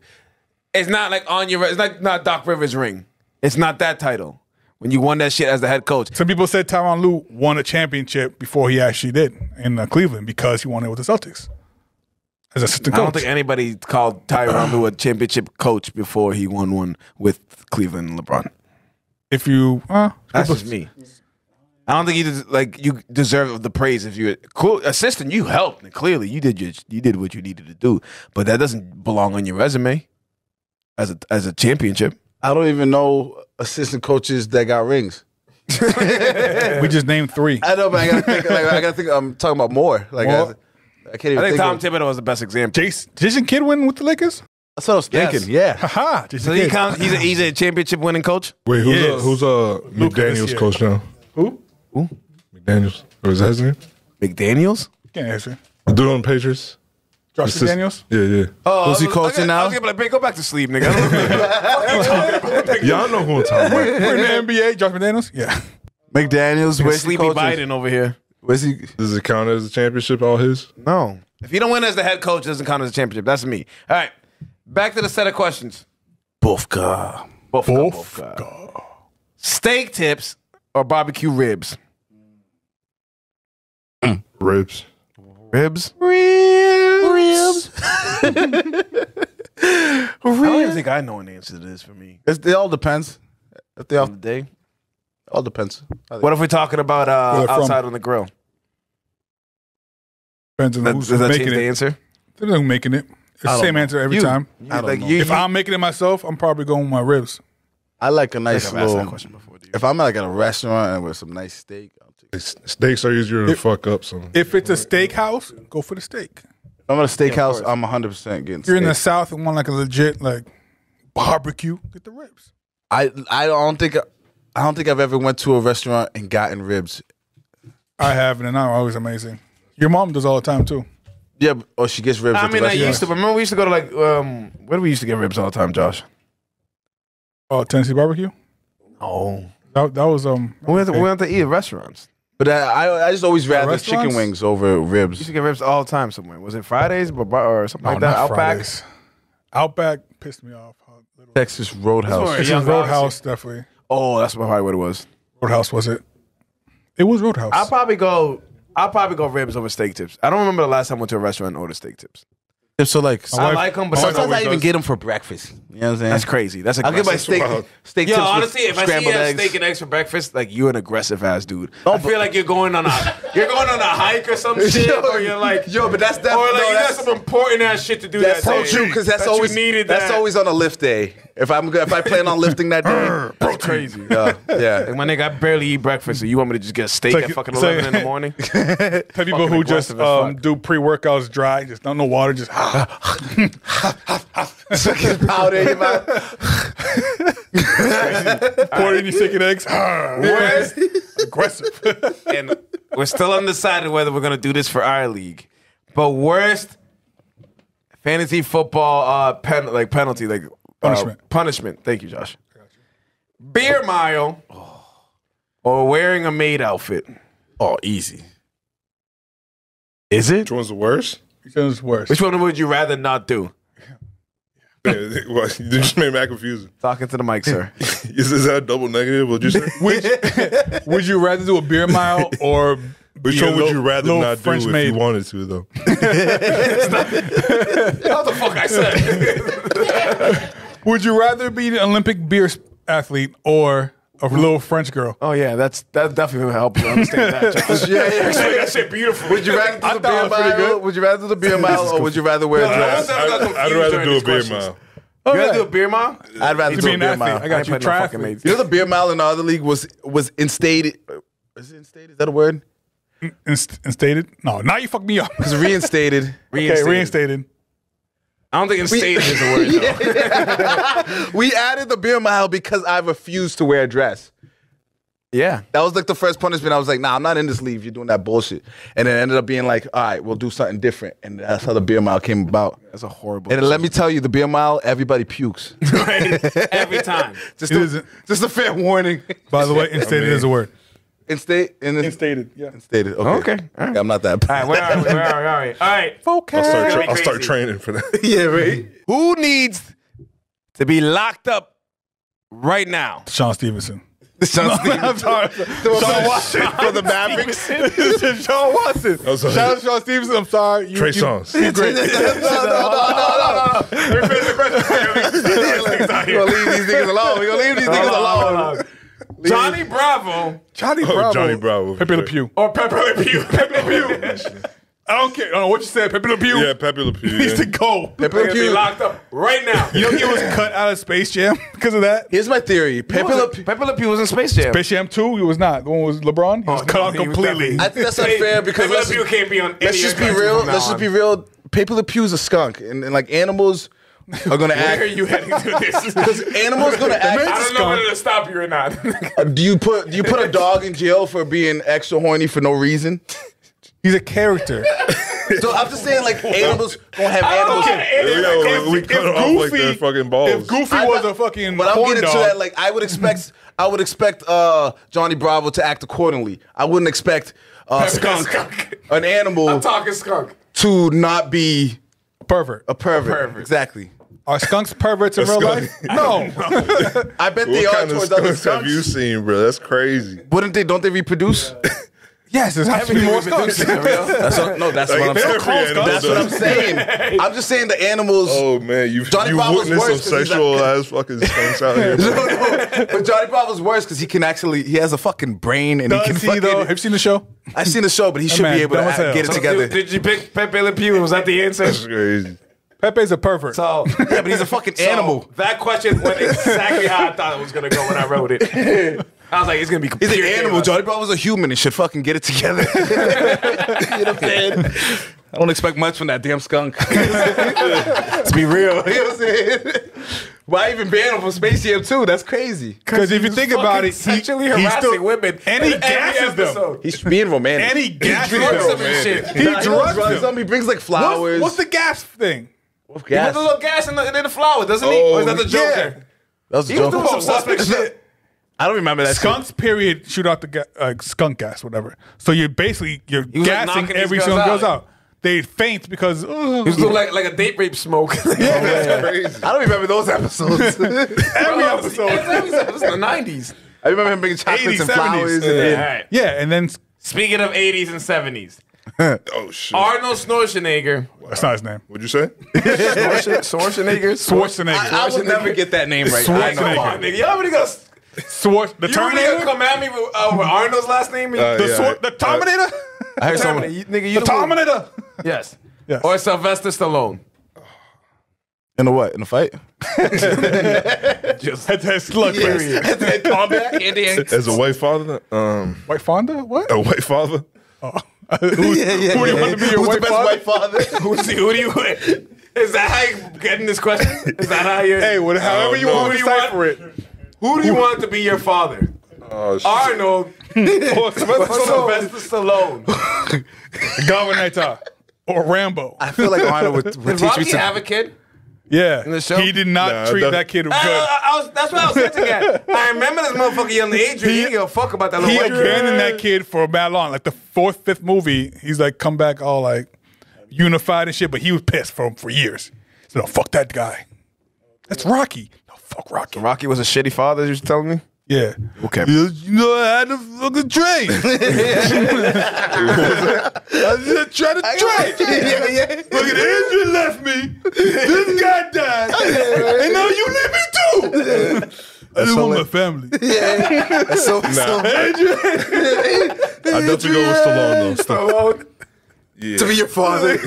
It's not like on your. It's like not Doc Rivers' ring. It's not that title when you won that shit as the head coach. Some people said Tyronn Lue won a championship before he actually did in Cleveland because he won it with the Celtics as assistant I coach. don't think anybody called Tyronn Lue a championship coach before he won one with Cleveland and LeBron. If you, That's just me. I don't think you deserve the praise if you're cool assistant. You helped, and clearly you did what you needed to do, but that doesn't belong on your resume as a championship. I don't even know assistant coaches that got rings. we just named 3. I know, but I gotta think. I'm talking about more. Like More? I can't even I think think. Tom of, Thibodeau was the best example. Jason Kidd win with the Lakers? that's what I was thinking. Yes. Yeah. Haha, Jason So he Kidd. counts. He's a championship winning coach. Wait, Yes. who's this McDaniel's year. coach now? Who? McDaniel's. Or is that his name? McDaniels. Can't answer. The dude on the Patriots? Josh Assist- McDaniels? Yeah. Oh, Who's he coaching I now? was gonna be like, go back to sleep, nigga. I don't know. Y'all know who I'm talking about. We're in the NBA, Josh McDaniels? Yeah. McDaniels. Where's he Sleepy coaching? Biden over here. Where's he? Does it count as a championship, all his? No. If you don't win as the head coach, it doesn't count as a championship. That's me. All right. Back to the set of questions. Bofka. Bofka. Steak tips or barbecue ribs? Ribs. Ribs? Ribs. I don't even think I know an answer to this for me. It all depends. If they all, On the day. all depends. What if we're talking about they're from. outside on the grill? Depends on Does who's that making change the it. answer? Depends on who's making it. It's the don't same know. answer every You. time. I don't Like know. you, If I'm making it myself, I'm probably going with my ribs. I like a nice I've asked that little. question before, dude. If I'm like at a restaurant and with some nice steak, I'll take it. Steaks are easier to fuck up. So If it's a steakhouse, go for the steak. If I'm at a steakhouse, course. I'm 100% getting. If you're in the steak. South and want like a legit like barbecue, get the ribs. I don't think I've ever went to a restaurant and gotten ribs. I have, and they're always amazing. Your mom does all the time too. Yeah, or she gets ribs. I at the mean, I restaurant. used to. Remember, we used to go to like, where do we used to get ribs all the time, Josh? Oh, Tennessee barbecue. Oh, That was we went to eat at restaurants. But I just always rather chicken restaurants? wings over We used ribs. to get ribs all the time somewhere. Was it Fridays or something like that? not Outback. Fridays. Outback pissed me off. Texas Roadhouse. Sorry. This Young is Roadhouse, definitely. Oh, that's probably what it was. Roadhouse was it? It was Roadhouse. I'll probably go ribs over steak tips. I don't remember the last time I went to a restaurant and ordered steak tips. So like, I like them, but sometimes I sometimes even get them for breakfast. You know what I'm saying? that's crazy. That's I'll get my aggressive. steak Yo, tips honestly, with if I see you scrambled have eggs. steak and eggs for breakfast, like you're an aggressive ass dude. I feel like you're going on a hike or some shit, or you're like, Yo, but that's or definitely like you got some important ass shit to do That's that so day. true because that's That you always needed that's that. always on a lift day. If I plan on lifting that day, That's crazy. yeah. Like, my nigga, I barely eat breakfast, so you want me to just get a steak It's like- at fucking it's like- 11 in the morning? Tell people fucking who just aggressive as fuck. do pre-workouts dry, just don't know water, just Powder in your mouth. pour in your chicken eggs. Worst, Aggressive. and we're still undecided whether we're gonna do this for our league. But worst fantasy football penalty, like Punishment. Thank you, Josh. Beer mile or wearing a maid outfit. Oh, easy. Is it? Which one's the worst? Which one's worse? Which one would you rather not do? What? You just made me confusing. Talking to the mic, sir. Is that a double negative? What'd you say? Would you rather do a beer mile or Which one would you rather not do if you wanted to, though? What the fuck I said? Would you rather be an Olympic beer athlete or a little French girl? Oh yeah, that definitely will help you understand that. Josh. Yeah. That shit beautiful. Would you rather do the beer it was pretty mile? good. Would you rather do the beer mile or would you rather wear a dress? I'd rather do a beer mile. You rather do a beer mile? I'd rather To do be a an beer athlete, mile. I got you. ain't putting no fucking Triathlete. mates. You know the beer mile in the other league was instated. Is it instated? Is that a word? Instated? No, now you fuck me up. It's reinstated. Okay, reinstated. I don't think instated is a word though. We added the beer mile because I refused to wear a dress. Yeah. That was like the first punishment. I was like, nah, I'm not in this league. You're doing that bullshit. And it ended up being like, all right, we'll do something different. And that's how the beer mile came about. That's a horrible. And let me tell you, the beer mile, everybody pukes. every time. Just It isn't. just a fair warning. By the way, instated is a word. Instated. Yeah. Instated. Okay. Okay. All right. I'm not that bad. All right, where are we? All right. Focus. I'll Crazy. start training for that. Yeah, right? Who needs to be locked up right now? Sean Stevenson. Sean Stevens. Sean Watson For the Mavericks. Sean Watson. I'm sorry. Shout out to Sean Stevenson. I'm sorry. Trey Songz. No. We're gonna leave these niggas alone. We're gonna leave these niggas alone. Johnny Bravo Johnny Oh, Bravo. Johnny Bravo. Pepe Le Pew. or Pepe Le Pew? Pepe Le Pew. I don't care. I don't know what you said. Pepe Le Pew. Yeah, Pepe Le Pew. He's Yeah. the goal. Pepe They're Le gonna be Pew. locked up right now. You know he was cut out of Space Jam because of that. Here's my theory. Pepe Le Pew. Pepe Le Pew was in Space Jam. Space Jam 2, he was not. The one was LeBron. He was cut out he was completely. definitely- I think that's unfair because Pepe Le Pew can't be on. let's just be real. Let's just be real. Pepe Le Pew's a skunk, and like animals are gonna Where are act. you heading to this? Because animals gonna act. I don't know whether to stop you or not. Do you put a dog in jail for being extra horny for no reason? He's a character. So I'm just saying, like animals gonna have animals. Yo, we cut off like their fucking balls. If Goofy was a fucking But I'm corn getting dog, to that. Like I would expect Johnny Bravo to act accordingly. I wouldn't expect skunk, an animal, I'm talking skunk. to not be pervert. a pervert. Exactly. Are skunks perverts in real skunk. life? No. I bet they What are kind of towards other skunks have you skunks. seen, bro? That's crazy. Wouldn't they? Don't they reproduce? Yes, there has to be more skunks. That's what I'm saying. That's what I'm saying. I'm just saying the animals. Oh man, you Johnny you Bravo's witnessed some worse 'cause he's sexual ass fucking skunks out here. Bro. But Johnny Bravo's worse because he has a fucking brain and he can Does he fucking. though? Have you seen the show? I've seen the show, but he should man, be able to dumb as hell. get it together. Did you pick Pepe Le Pew? Was that the answer? That's crazy. Pepe's a pervert. So Yeah, but he's a fucking animal. That question went exactly how I thought it was gonna go when I wrote it. I was like, it's gonna be. He's an pure animal. chaos. Johnny Bravo's a human and should fucking get it together. You know what I'm saying? I don't expect much from that damn skunk. Let's be real. You know what I'm saying? Why even ban him from Space Jam 2? That's crazy. Because if you think about it, sexually he's harassing still, women, and he in every gasses them. episode. He's being romantic. And he gasses Drugs them them. and shit. He drugs them. He brings like flowers. What's the gas thing? He puts a little gas in the flower, doesn't he? Oh, Or is that the yeah. Joker? That was a He was joke. doing some suspect shit. I don't remember that. Skunks, period, shoot out the skunk gas, whatever. So you're basically was, like, gassing knocking these every girls single girls out. out. They faint because He was doing like a date rape smoke. That's crazy. I don't remember those episodes. every episode. It was in the 90s. I remember him bringing chocolates 80s, and flowers. 70s. All right. Yeah, and then Speaking of 80s and 70s, Oh shit. Arnold Schwarzenegger. that's not his name. What'd you say? Schwarzenegger? Schwarzenegger. I will never get that name right. Schwarzenegger. I know. Come on, nigga. Y'all really gonna, The you really Terminator? gonna come at me with Arnold's last name? Yeah. The Terminator? I heard someone. Nigga, you The Terminator? Yes. Yes. Or Sylvester Stallone. In a what? In a fight? Just That's look, period. Combat? Hand-to-hand. As a white father, White Fonda? What? a white father. Who do you want to be your Who's white the best father? white father? who do you is that how you getting this question? Is that how you Hey, however you know. want to Who do you decipher it. who do you want to be your father? Oh shit. Arnold or Sylvester Stallone? Governator. Or Rambo. I feel like Arnold would Did teach me Rocky some. have a kid? Yeah, In the show? he did not Nah, treat that- that kid good. That's what I was hinting at. I remember this motherfucker yelling at Adrian. He didn't give a fuck about that little He white kid. abandoned that kid for mad long. Like the 4th, 5th movie, he's like come back all like unified and shit, but he was pissed for years. So no, fuck that guy. That's Rocky. No, fuck Rocky. Rocky was a shitty father, you was telling me? Yeah. Okay. You know, I had to fucking train. I just tried to train. Look at Adrian left me. This guy died. And now you leave me too. I just want my family. That's so Adrian. I definitely go with Stallone though. Stallone. Yeah. to be your father.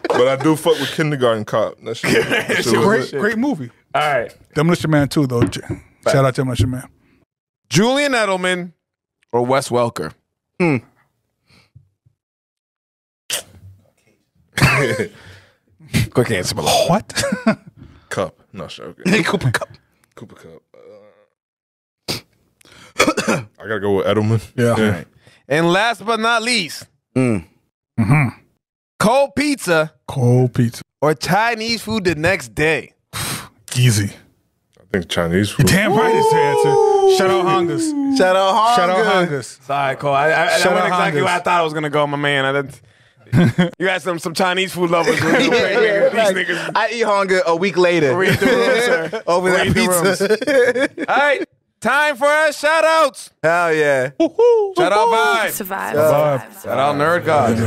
But I do fuck with Kindergarten Cop. That shit, that shit was lit. Great movie. All right. Demolition Man too, though. Shout out to Demolition Man. Julian Edelman or Wes Welker? Quick answer, below. What? Cup. No, sure. Okay. Cooper Cup. Cooper Cup. I gotta go with Edelman. Yeah. And last but not least, cold pizza Cold pizza. or Chinese food the next day? Easy. I think Chinese food. Damn right it's the answer. Shout out Hongas. Shout out Hunger. Shout out Hongas. Sorry, Cole. That Shout went out exactly Hongas. where I thought I was gonna go, my man. I didn't. You got some Chinese food lovers. These niggas. I eat Hunger a week later. Read the room, sir. Over that Read the pizza. All right, time for our shout outs. Hell yeah. Shout out Vibe. Survive. Shout out Nerd God.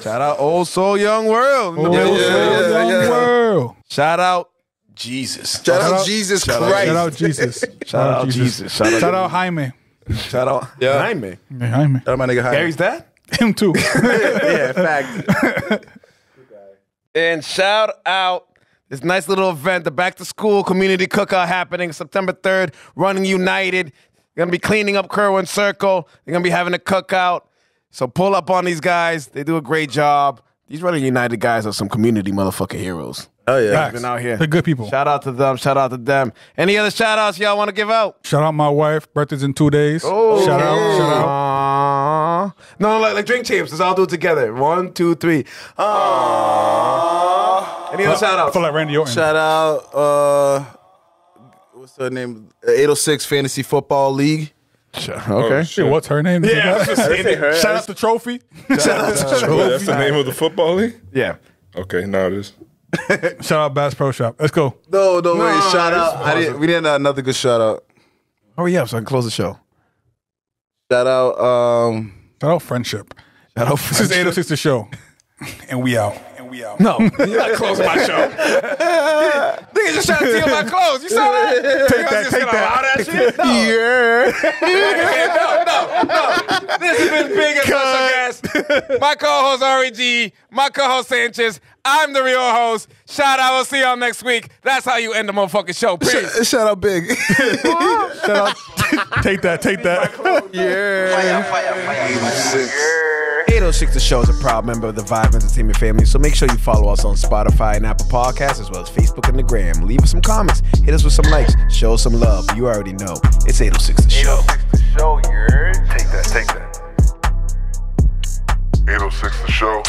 Shout out Old Soul Young World. In the building. yeah. World. Shout out Jesus. Shout out Jesus Christ. Shout out Jesus. Shout out Jesus. Shout Out Jaime. Shout out Jaime. Yeah, Jaime. Shout out my nigga Jaime. Gary's dad. Him too. Yeah, fact. And shout out this nice little event, the Back to School Community Cookout happening September 3rd, Running United. They're going to be cleaning up Kerwin Circle. They're going to be having a cookout. So pull up on these guys. They do a great job. These Running United guys are some community motherfucking heroes. Oh yeah. Facts. Been out here. They're good people. Shout out to them. Shout out to them. Any other shout outs y'all want to give out? Shout out my wife. Birthday's in 2 days. Shout out. Shout out. Aww. No, like drink champs. Let's all do it together. 1, 2, 3. Aww. Any other shout I outs? feel like Randy Orton. Shout out what's her name? 806 Fantasy Football League. Okay. Shit, what's her name? Yeah, I was just saying it. Shout out to Trophy. Oh, that's the name of the football league? Yeah. Okay, now it is. Shout out Bass Pro Shop. Let's go. No, wait. Shout it's out. We didn't have another good shout out. Hurry up so I can close the show. Shout out. Shout out Friendship. Shout out This is 806 the show. And we out. No, you're not closing my show. Nigga just trying to steal my clothes. You saw that? Take that. Just gonna allow that shit? No. No. This has been Big and Special Guest. My co-host Ari G. My co-host Sanchez. I'm the real host. Shout out. We'll see y'all next week. That's how you end the motherfucking show. Peace. Shout out Big. Shout out. Take that. 806 The Show is a proud member of the Vibe Entertainment family, so make sure you follow us on Spotify and Apple Podcasts, as well as Facebook and the Gram. Leave us some comments, hit us with some likes, show us some love. You already know. It's 806 The Show. 806 The Show, you're. Take that. 806 The Show.